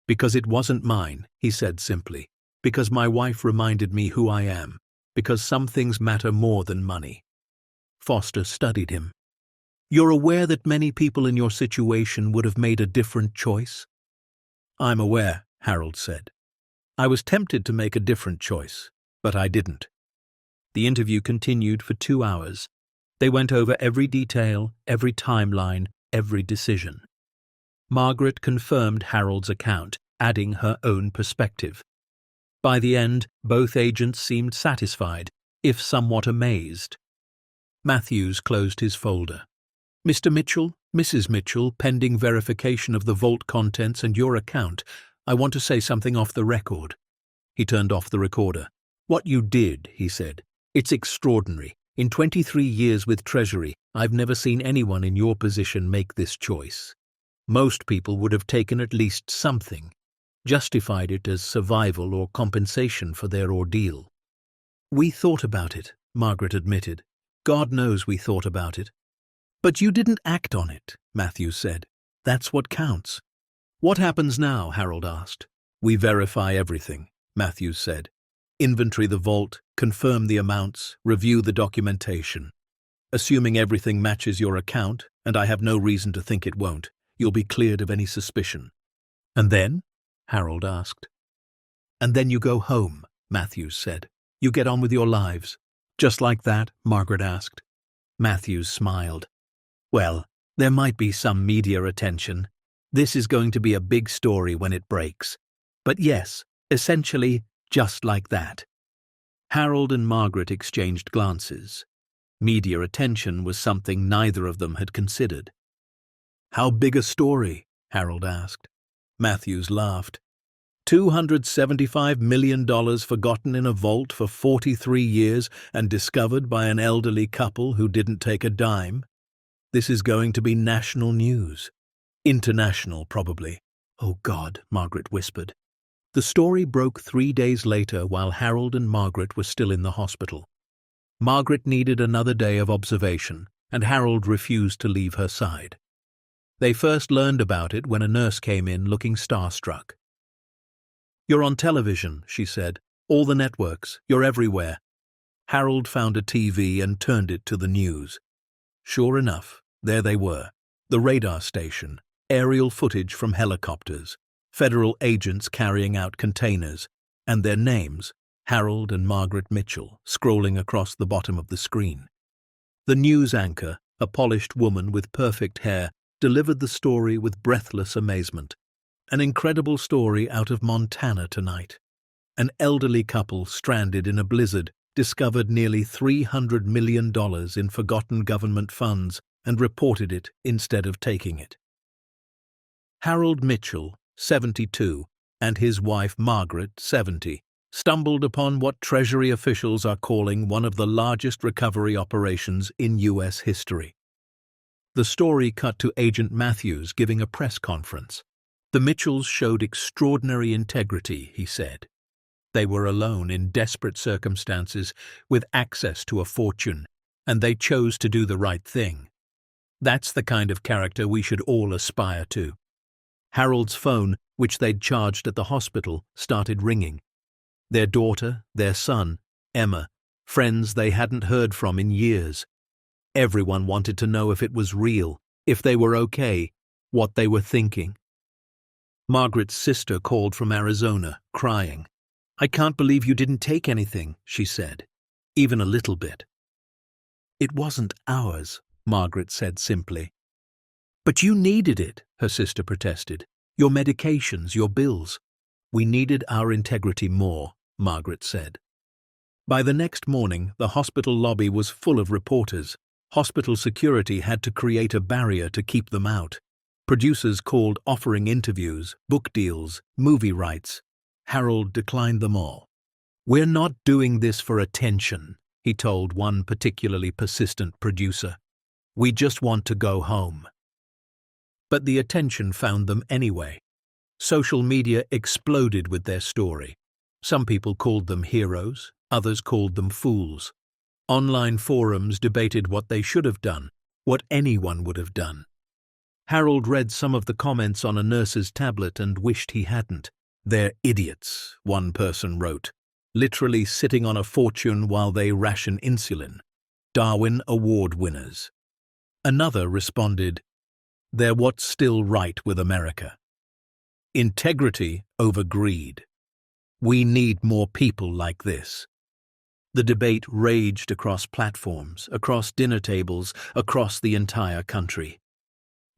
"Because it wasn't mine," he said simply. Because my wife reminded me who I am. Because some things matter more than money. Foster studied him. You're aware that many people in your situation would have made a different choice? I'm aware, Harold said. I was tempted to make a different choice, but I didn't. The interview continued for 2 hours. They went over every detail, every timeline, every decision. Margaret confirmed Harold's account, adding her own perspective. By the end, both agents seemed satisfied, if somewhat amazed. Matthews closed his folder. Mr. Mitchell, Mrs. Mitchell, pending verification of the vault contents and your account, I want to say something off the record. He turned off the recorder. What you did, he said. It's extraordinary. In 23 years with Treasury, I've never seen anyone in your position make this choice. Most people would have taken at least something, justified it as survival or compensation for their ordeal. We thought about it, Margaret admitted. God knows we thought about it. But you didn't act on it, Matthews said. That's what counts. What happens now? Harold asked. We verify everything, Matthews said. Inventory the vault, confirm the amounts, review the documentation. Assuming everything matches your account, and I have no reason to think it won't, you'll be cleared of any suspicion. And then? Harold asked. And then you go home, Matthews said. You get on with your lives. Just like that? Margaret asked. Matthews smiled. Well, there might be some media attention. This is going to be a big story when it breaks. But yes, essentially, just like that. Harold and Margaret exchanged glances. Media attention was something neither of them had considered. How big a story? Harold asked. Matthews laughed. $275 million forgotten in a vault for 43 years and discovered by an elderly couple who didn't take a dime. This is going to be national news. International, probably. Oh, God, Margaret whispered. The story broke 3 days later while Harold and Margaret were still in the hospital. Margaret needed another day of observation, and Harold refused to leave her side. They first learned about it when a nurse came in looking starstruck. You're on television, she said. All the networks. You're everywhere. Harold found a TV and turned it to the news. Sure enough, there they were. The radar station, aerial footage from helicopters, federal agents carrying out containers, and their names, Harold and Margaret Mitchell, scrolling across the bottom of the screen. The news anchor, a polished woman with perfect hair, delivered the story with breathless amazement. An incredible story out of Montana tonight. An elderly couple stranded in a blizzard discovered nearly $300 million in forgotten government funds and reported it instead of taking it. Harold Mitchell, 72, and his wife Margaret, 70, stumbled upon what Treasury officials are calling one of the largest recovery operations in U.S. history. The story cut to Agent Matthews giving a press conference. The Mitchells showed extraordinary integrity, he said. They were alone in desperate circumstances with access to a fortune, and they chose to do the right thing. That's the kind of character we should all aspire to. Harold's phone, which they'd charged at the hospital, started ringing. Their daughter, their son, Emma, friends they hadn't heard from in years. Everyone wanted to know if it was real, if they were okay, what they were thinking. Margaret's sister called from Arizona, crying. I can't believe you didn't take anything, she said. Even a little bit. It wasn't ours, Margaret said simply. But you needed it, her sister protested. Your medications, your bills. We needed our integrity more, Margaret said. By the next morning, the hospital lobby was full of reporters. Hospital security had to create a barrier to keep them out. Producers called offering interviews, book deals, movie rights. Harold declined them all. We're not doing this for attention, he told one particularly persistent producer. We just want to go home. But the attention found them anyway. Social media exploded with their story. Some people called them heroes, others called them fools. Online forums debated what they should have done, what anyone would have done. Harold read some of the comments on a nurse's tablet and wished he hadn't. "They're idiots," one person wrote, "literally sitting on a fortune while they ration insulin. Darwin Award winners." Another responded, "They're what's still right with America. Integrity over greed. We need more people like this." The debate raged across platforms, across dinner tables, across the entire country.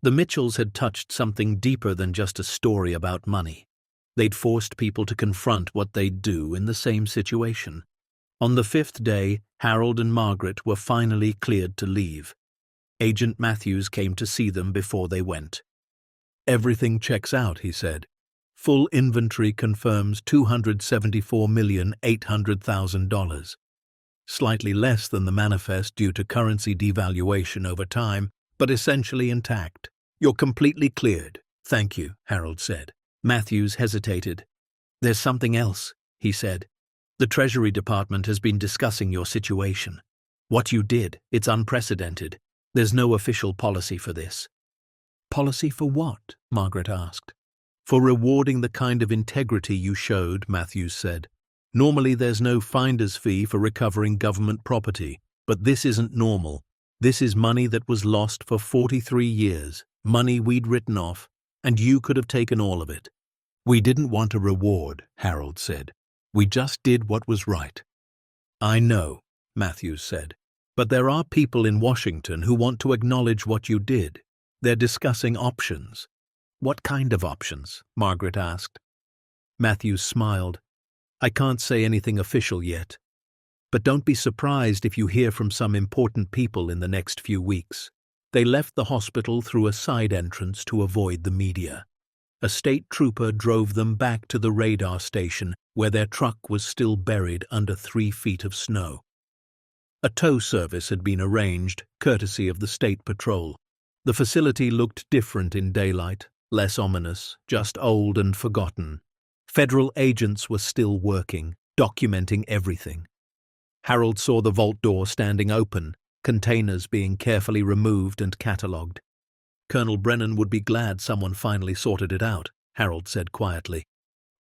The Mitchells had touched something deeper than just a story about money. They'd forced people to confront what they'd do in the same situation. On the fifth day, Harold and Margaret were finally cleared to leave. Agent Matthews came to see them before they went. "Everything checks out," he said. "Full inventory confirms $274,800,000. Slightly less than the manifest due to currency devaluation over time, but essentially intact. You're completely cleared. Thank you," Harold said. Matthews hesitated. "There's something else," he said. "The Treasury Department has been discussing your situation. What you did, it's unprecedented. There's no official policy for this." "Policy for what?" Margaret asked. "For rewarding the kind of integrity you showed," Matthews said. "Normally there's no finder's fee for recovering government property, but this isn't normal. This is money that was lost for 43 years, money we'd written off, and you could have taken all of it." "We didn't want a reward," Harold said. "We just did what was right." "I know," Matthews said, "but there are people in Washington who want to acknowledge what you did. They're discussing options." "What kind of options?" Margaret asked. Matthews smiled. "I can't say anything official yet. But don't be surprised if you hear from some important people in the next few weeks." They left the hospital through a side entrance to avoid the media. A state trooper drove them back to the radar station, where their truck was still buried under 3 feet of snow. A tow service had been arranged, courtesy of the State Patrol. The facility looked different in daylight, less ominous, just old and forgotten. Federal agents were still working, documenting everything. Harold saw the vault door standing open, containers being carefully removed and catalogued. "Colonel Brennan would be glad someone finally sorted it out," Harold said quietly.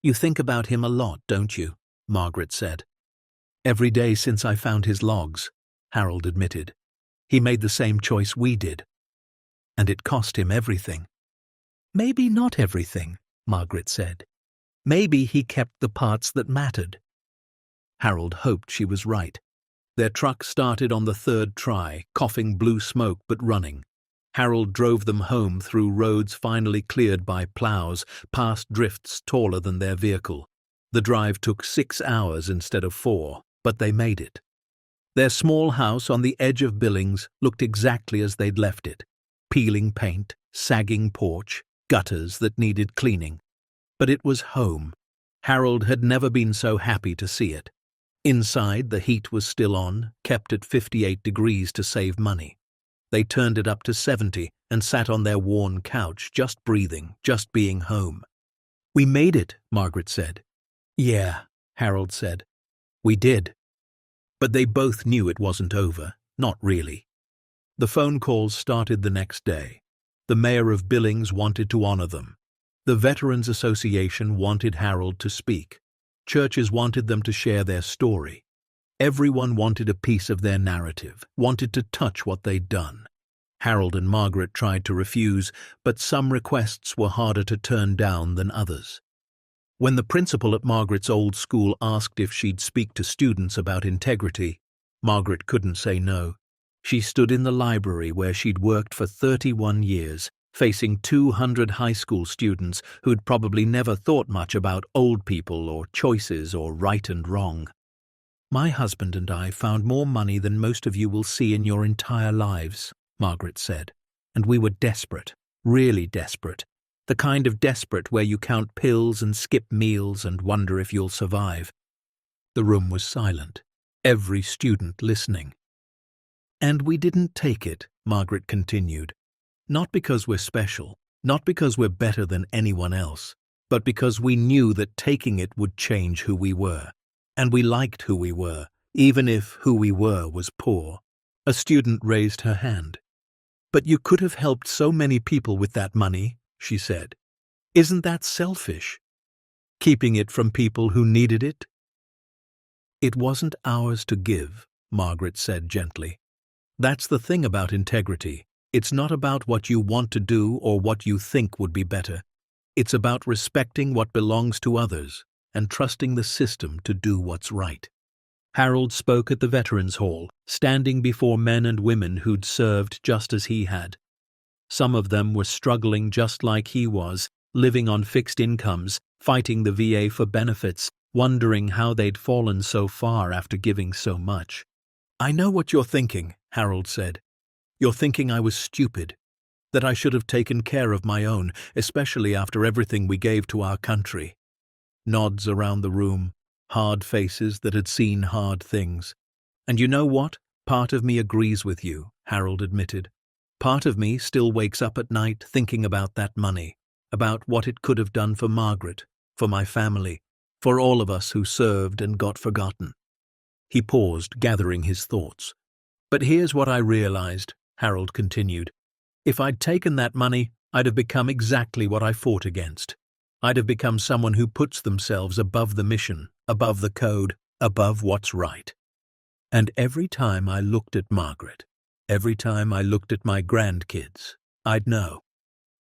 "You think about him a lot, don't you?" Margaret said. "Every day since I found his logs," Harold admitted. "He made the same choice we did. And it cost him everything." "Maybe not everything," Margaret said. "Maybe he kept the parts that mattered." Harold hoped she was right. Their truck started on the third try, coughing blue smoke but running. Harold drove them home through roads finally cleared by plows, past drifts taller than their vehicle. The drive took 6 hours instead of 4, but they made it. Their small house on the edge of Billings looked exactly as they'd left it. Peeling paint, sagging porch, gutters that needed cleaning. But it was home. Harold had never been so happy to see it. Inside, the heat was still on, kept at 58 degrees to save money. They turned it up to 70 and sat on their worn couch, just breathing, just being home. "We made it," Margaret said. "Yeah," Harold said. "We did." But they both knew it wasn't over, not really. The phone calls started the next day. The mayor of Billings wanted to honor them. The Veterans Association wanted Harold to speak. Churches wanted them to share their story. Everyone wanted a piece of their narrative, wanted to touch what they'd done. Harold and Margaret tried to refuse, but some requests were harder to turn down than others. When the principal at Margaret's old school asked if she'd speak to students about integrity, Margaret couldn't say no. She stood in the library where she'd worked for 31 years, facing 200 high school students who'd probably never thought much about old people or choices or right and wrong. "My husband and I found more money than most of you will see in your entire lives," Margaret said. "And we were desperate, really desperate. The kind of desperate where you count pills and skip meals and wonder if you'll survive." The room was silent, every student listening. "And we didn't take it," Margaret continued. "Not because we're special, not because we're better than anyone else, but because we knew that taking it would change who we were. And we liked who we were, even if who we were was poor." A student raised her hand. "But you could have helped so many people with that money," she said. "Isn't that selfish?" keeping it from people who needed it? It wasn't ours to give, Margaret said gently. That's the thing about integrity. It's not about what you want to do or what you think would be better. It's about respecting what belongs to others and trusting the system to do what's right. Harold spoke at the Veterans Hall, standing before men and women who'd served just as he had. Some of them were struggling just like he was, living on fixed incomes, fighting the VA for benefits, wondering how they'd fallen so far after giving so much. "I know what you're thinking," Harold said. "You're thinking I was stupid, that I should have taken care of my own, especially after everything we gave to our country." Nods around the room, hard faces that had seen hard things. "And you know what? Part of me agrees with you," Harold admitted. "Part of me still wakes up at night thinking about that money, about what it could have done for Margaret, for my family, for all of us who served and got forgotten." He paused, gathering his thoughts. "But here's what I realized," Harold continued. "If I'd taken that money, I'd have become exactly what I fought against. I'd have become someone who puts themselves above the mission, above the code, above what's right. And every time I looked at Margaret, every time I looked at my grandkids, I'd know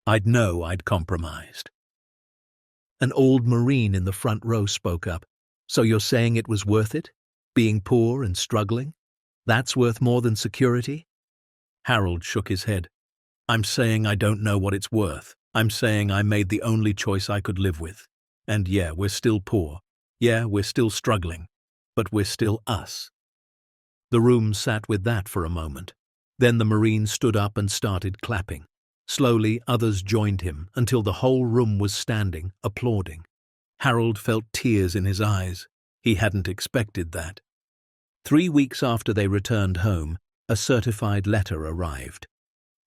I'd compromised." An old Marine in the front row spoke up. "So you're saying it was worth it? Being poor and struggling? That's worth more than security?" Harold shook his head. "I'm saying I don't know what it's worth. I'm saying I made the only choice I could live with. And yeah, we're still poor. Yeah, we're still struggling. But we're still us." The room sat with that for a moment. Then the Marine stood up and started clapping. Slowly, others joined him until the whole room was standing, applauding. Harold felt tears in his eyes. He hadn't expected that. 3 weeks after they returned home, a certified letter arrived.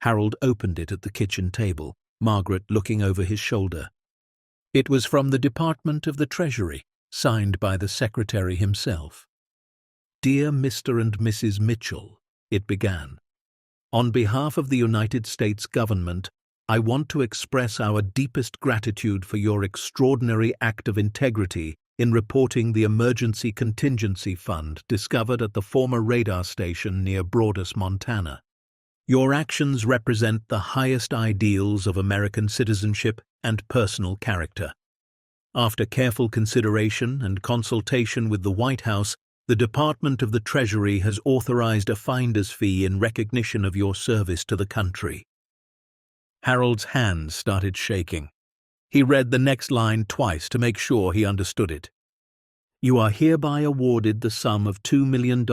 Harold opened it at the kitchen table, Margaret looking over his shoulder. It was from the Department of the Treasury, signed by the Secretary himself. "Dear Mr. and Mrs. Mitchell," it began. "On behalf of the United States government, I want to express our deepest gratitude for your extraordinary act of integrity in reporting the emergency contingency fund discovered at the former radar station near Broadus, Montana. Your actions represent the highest ideals of American citizenship and personal character. After careful consideration and consultation with the White House, the Department of the Treasury has authorized a finder's fee in recognition of your service to the country." Harold's hands started shaking. He read the next line twice to make sure he understood it. "You are hereby awarded the sum of $2 million,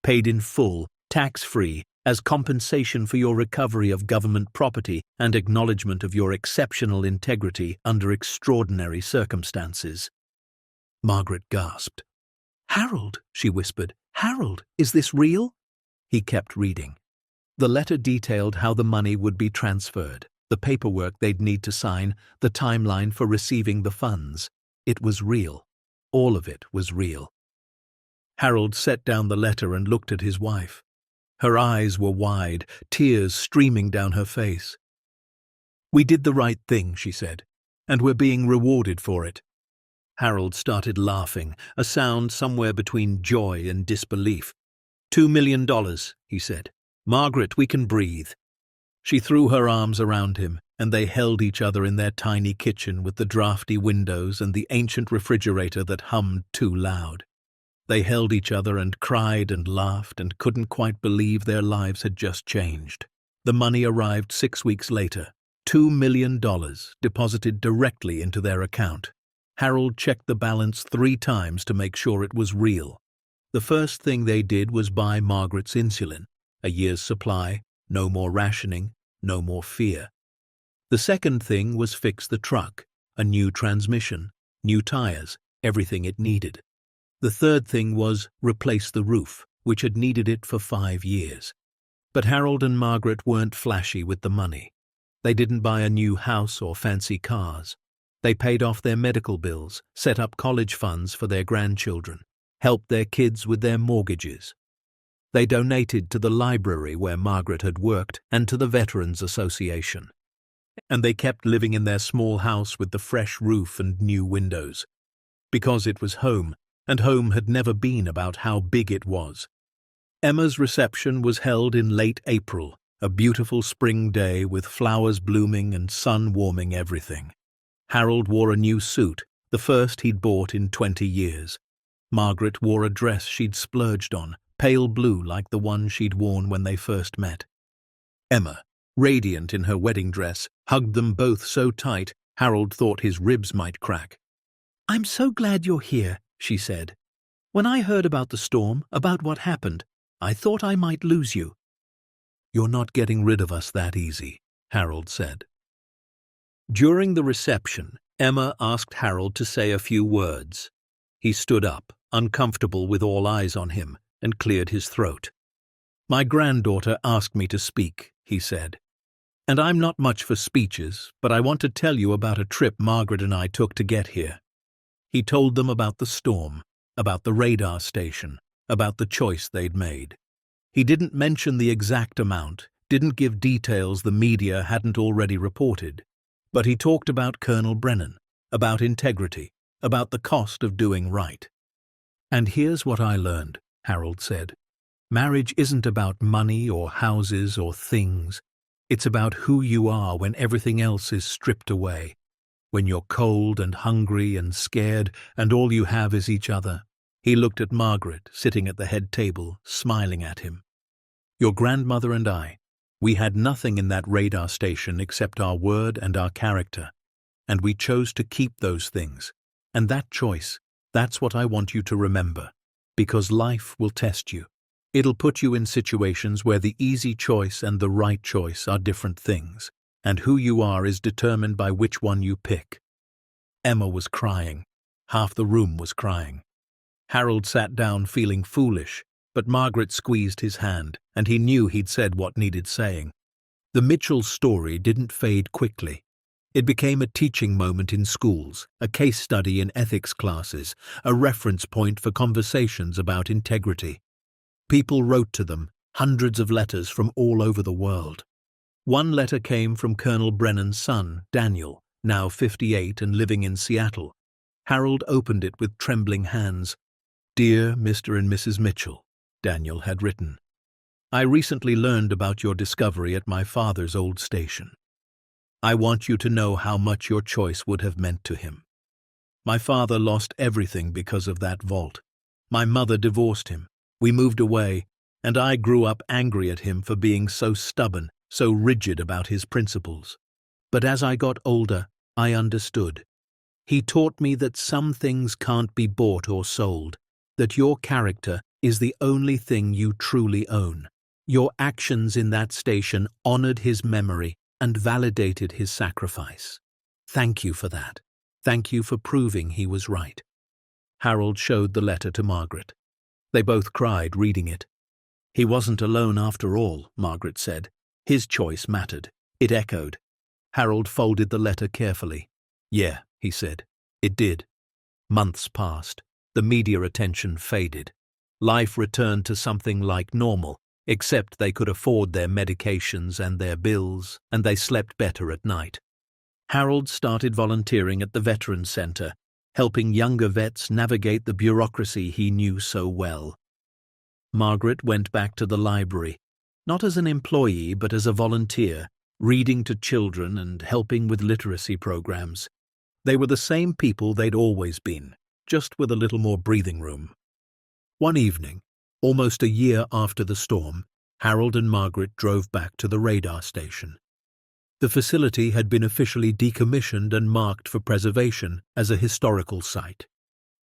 paid in full, tax-free, as compensation for your recovery of government property and acknowledgement of your exceptional integrity under extraordinary circumstances." Margaret gasped. "Harold," she whispered. "Harold, is this real?" He kept reading. The letter detailed how the money would be transferred, the paperwork they'd need to sign, the timeline for receiving the funds. It was real. All of it was real. Harold set down the letter and looked at his wife. Her eyes were wide, tears streaming down her face. "We did the right thing," she said, "and we're being rewarded for it." Harold started laughing, a sound somewhere between joy and disbelief. $2 million, he said. "Margaret, we can breathe." She threw her arms around him, and they held each other in their tiny kitchen with the drafty windows and the ancient refrigerator that hummed too loud. They held each other and cried and laughed and couldn't quite believe their lives had just changed. The money arrived 6 weeks later, $2 million deposited directly into their account. Harold checked the balance 3 times to make sure it was real. The first thing they did was buy Margaret's insulin, a year's supply, no more rationing, no more fear. The second thing was fix the truck, a new transmission, new tires, everything it needed. The third thing was replace the roof, which had needed it for 5 years. But Harold and Margaret weren't flashy with the money. They didn't buy a new house or fancy cars. They paid off their medical bills, set up college funds for their grandchildren, helped their kids with their mortgages. They donated to the library where Margaret had worked and to the Veterans Association. And they kept living in their small house with the fresh roof and new windows. Because it was home, and home had never been about how big it was. Emma's reception was held in late April, a beautiful spring day with flowers blooming and sun warming everything. Harold wore a new suit, the first he'd bought in 20 years. Margaret wore a dress she'd splurged on, pale blue like the one she'd worn when they first met. Emma, radiant in her wedding dress, hugged them both so tight Harold thought his ribs might crack. "I'm so glad you're here," she said. "When I heard about the storm, about what happened, I thought I might lose you." "You're not getting rid of us that easy," Harold said. During the reception, Emma asked Harold to say a few words. He stood up, uncomfortable with all eyes on him, and cleared his throat. "My granddaughter asked me to speak," he said. "And I'm not much for speeches, but I want to tell you about a trip Margaret and I took to get here." He told them about the storm, about the radar station, about the choice they'd made. He didn't mention the exact amount, didn't give details the media hadn't already reported, but he talked about Colonel Brennan, about integrity, about the cost of doing right. "And here's what I learned," Harold said. "Marriage isn't about money or houses or things. It's about who you are when everything else is stripped away. When you're cold and hungry and scared and all you have is each other." He looked at Margaret, sitting at the head table, smiling at him. "Your grandmother and I, we had nothing in that radar station except our word and our character. And we chose to keep those things. And that choice, that's what I want you to remember. Because life will test you. It'll put you in situations where the easy choice and the right choice are different things. And who you are is determined by which one you pick." Emma was crying. Half the room was crying. Harold sat down feeling foolish, but Margaret squeezed his hand, and he knew he'd said what needed saying. The Mitchell story didn't fade quickly. It became a teaching moment in schools, a case study in ethics classes, a reference point for conversations about integrity. People wrote to them, hundreds of letters from all over the world. One letter came from Colonel Brennan's son, Daniel, now 58 and living in Seattle. Harold opened it with trembling hands. "Dear Mr. and Mrs. Mitchell," Daniel had written. "I recently learned about your discovery at my father's old station. I want you to know how much your choice would have meant to him. My father lost everything because of that vault. My mother divorced him. We moved away, and I grew up angry at him for being so stubborn, so rigid about his principles. But as I got older, I understood. He taught me that some things can't be bought or sold, that your character is the only thing you truly own. Your actions in that station honored his memory and validated his sacrifice. Thank you for that. Thank you for proving he was right." Harold showed the letter to Margaret. They both cried reading it. "He wasn't alone after all," Margaret said. "His choice mattered. It echoed." Harold folded the letter carefully. "Yeah," he said. "It did." Months passed. The media attention faded. Life returned to something like normal, except they could afford their medications and their bills, and they slept better at night. Harold started volunteering at the Veterans Center, helping younger vets navigate the bureaucracy he knew so well. Margaret went back to the library, not as an employee but as a volunteer, reading to children and helping with literacy programs. They were the same people they'd always been, just with a little more breathing room. One evening, almost a year after the storm, Harold and Margaret drove back to the radar station. The facility had been officially decommissioned and marked for preservation as a historical site.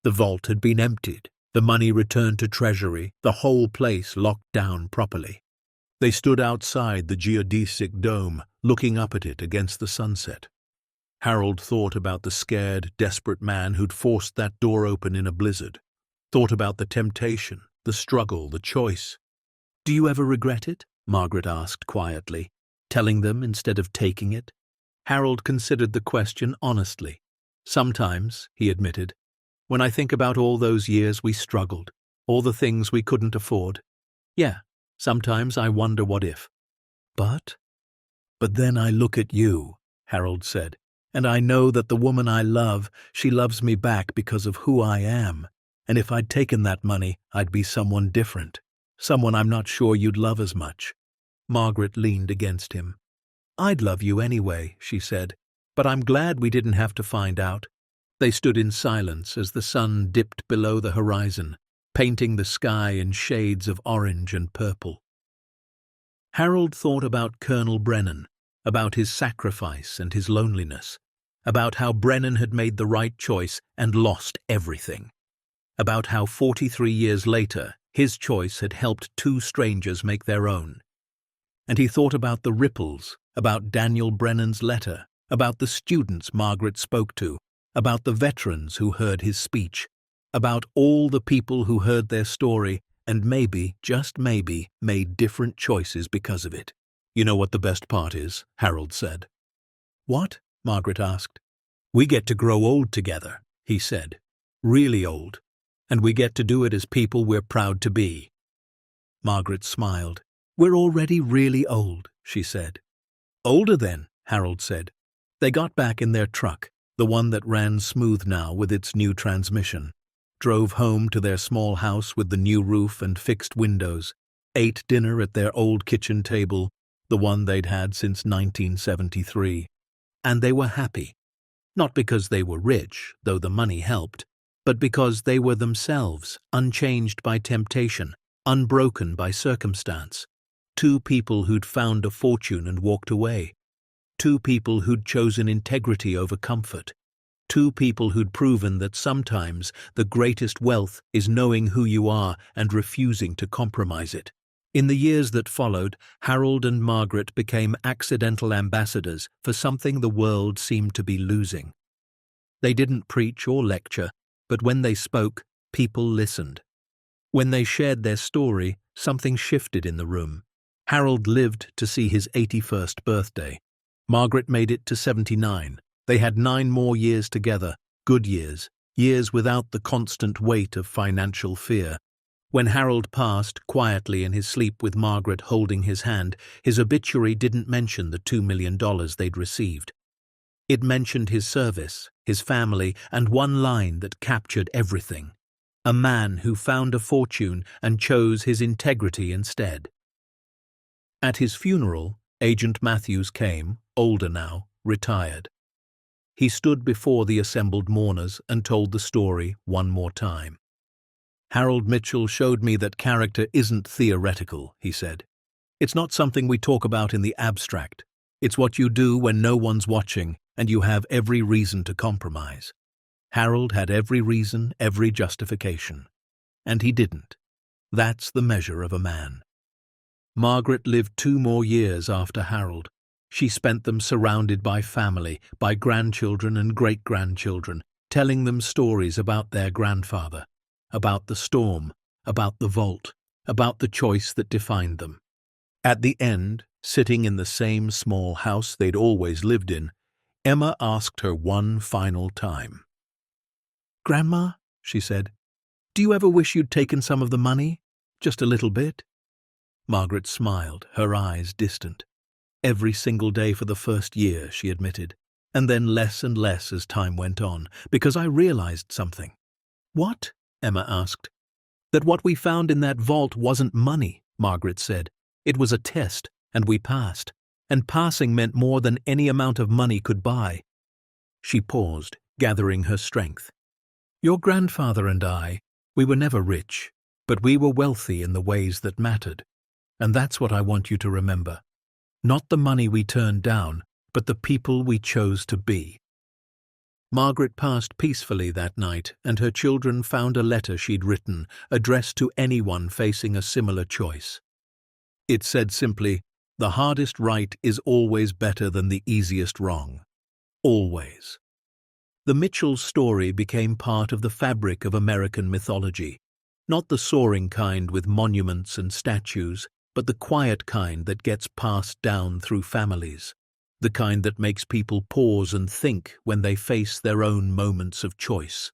The vault had been emptied, the money returned to Treasury, the whole place locked down properly. They stood outside the geodesic dome, looking up at it against the sunset. Harold thought about the scared, desperate man who'd forced that door open in a blizzard. Thought about the temptation, the struggle, the choice. "Do you ever regret it?" Margaret asked quietly, telling them instead of taking it. Harold considered the question honestly. "Sometimes," he admitted, "when I think about all those years we struggled, all the things we couldn't afford. Yeah, sometimes I wonder what if. But then I look at you, Harold said. "And I know that the woman I love, she loves me back because of who I am. And if I'd taken that money, I'd be someone different. Someone I'm not sure you'd love as much." Margaret leaned against him. "I'd love you anyway," she said, "but I'm glad we didn't have to find out." They stood in silence as the sun dipped below the horizon, painting the sky in shades of orange and purple. Harold thought about Colonel Brennan, about his sacrifice and his loneliness, about how Brennan had made the right choice and lost everything, about how 43 years later his choice had helped two strangers make their own. And he thought about the ripples, about Daniel Brennan's letter, about the students Margaret spoke to, about the veterans who heard his speech, about all the people who heard their story and maybe, just maybe, made different choices because of it. "You know what the best part is?" Harold said. "What?" Margaret asked. "We get to grow old together," he said. "Really old. And we get to do it as people we're proud to be." Margaret smiled. "We're already really old," she said. "Older then," Harold said. They got back in their truck, the one that ran smooth now with its new transmission, drove home to their small house with the new roof and fixed windows, ate dinner at their old kitchen table, the one they'd had since 1973. And they were happy. Not because they were rich, though the money helped, but because they were themselves, unchanged by temptation, unbroken by circumstance. Two people who'd found a fortune and walked away. Two people who'd chosen integrity over comfort. Two people who'd proven that sometimes the greatest wealth is knowing who you are and refusing to compromise it. In the years that followed, Harold and Margaret became accidental ambassadors for something the world seemed to be losing. They didn't preach or lecture, but when they spoke, people listened. When they shared their story, something shifted in the room. Harold lived to see his 81st birthday. Margaret made it to 79. They had 9 more years together, good years, years without the constant weight of financial fear. When Harold passed, quietly in his sleep with Margaret holding his hand, his obituary didn't mention the $2 million they'd received. It mentioned his service, his family, and one line that captured everything. A man who found a fortune and chose his integrity instead. At his funeral, Agent Matthews came, older now, retired. He stood before the assembled mourners and told the story one more time. "Harold Mitchell showed me that character isn't theoretical," he said. "It's not something we talk about in the abstract. It's what you do when no one's watching and you have every reason to compromise." Harold had every reason, every justification. And he didn't. That's the measure of a man. Margaret lived 2 more years after Harold. She spent them surrounded by family, by grandchildren and great-grandchildren, telling them stories about their grandfather, about the storm, about the vault, about the choice that defined them. At the end, sitting in the same small house they'd always lived in, Emma asked her one final time. "Grandma," she said, "do you ever wish you'd taken some of the money? Just a little bit?" Margaret smiled, her eyes distant. "Every single day for the first year," she admitted, "and then less and less as time went on, because I realized something." "What?" Emma asked. "That what we found in that vault wasn't money," Margaret said. "It was a test, and we passed. And passing meant more than any amount of money could buy." She paused, gathering her strength. "Your grandfather and I, we were never rich, but we were wealthy in the ways that mattered. And that's what I want you to remember. Not the money we turned down, but the people we chose to be." Margaret passed peacefully that night, and her children found a letter she'd written, addressed to anyone facing a similar choice. It said simply, "The hardest right is always better than the easiest wrong. Always." The Mitchells' story became part of the fabric of American mythology, not the soaring kind with monuments and statues, but the quiet kind that gets passed down through families, the kind that makes people pause and think when they face their own moments of choice.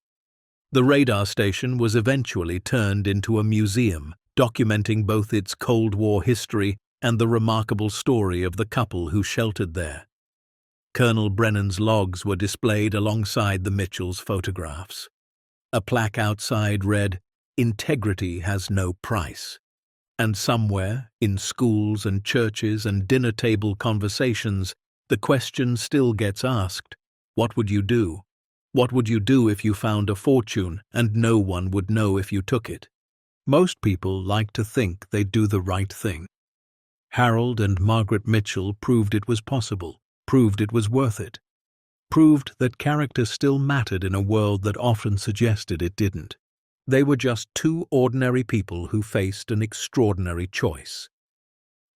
The radar station was eventually turned into a museum, documenting both its Cold War history and the remarkable story of the couple who sheltered there. Colonel Brennan's logs were displayed alongside the Mitchells' photographs. A plaque outside read, "Integrity has no price." And somewhere, in schools and churches and dinner table conversations, the question still gets asked, what would you do? What would you do if you found a fortune and no one would know if you took it? Most people like to think they'd do the right thing. Harold and Margaret Mitchell proved it was possible, proved it was worth it, proved that character still mattered in a world that often suggested it didn't. They were just two ordinary people who faced an extraordinary choice.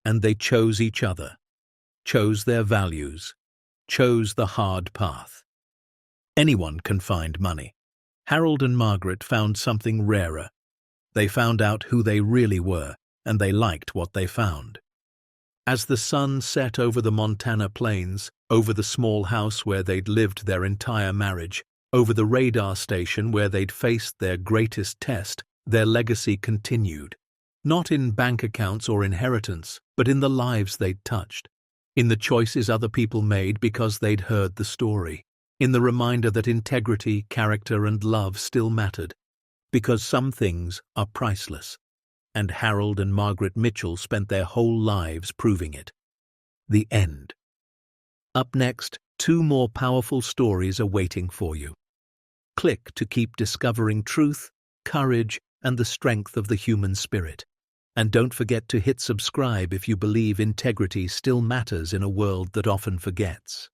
And they chose each other, chose their values, chose the hard path. Anyone can find money. Harold and Margaret found something rarer. They found out who they really were, and they liked what they found. As the sun set over the Montana plains, over the small house where they'd lived their entire marriage, over the radar station where they'd faced their greatest test, their legacy continued. Not in bank accounts or inheritance, but in the lives they'd touched, in the choices other people made because they'd heard the story, in the reminder that integrity, character, and love still mattered, because some things are priceless. And Harold and Margaret Mitchell spent their whole lives proving it. The end. Up next, 2 more powerful stories are waiting for you. Click to keep discovering truth, courage, and the strength of the human spirit. And don't forget to hit subscribe if you believe integrity still matters in a world that often forgets.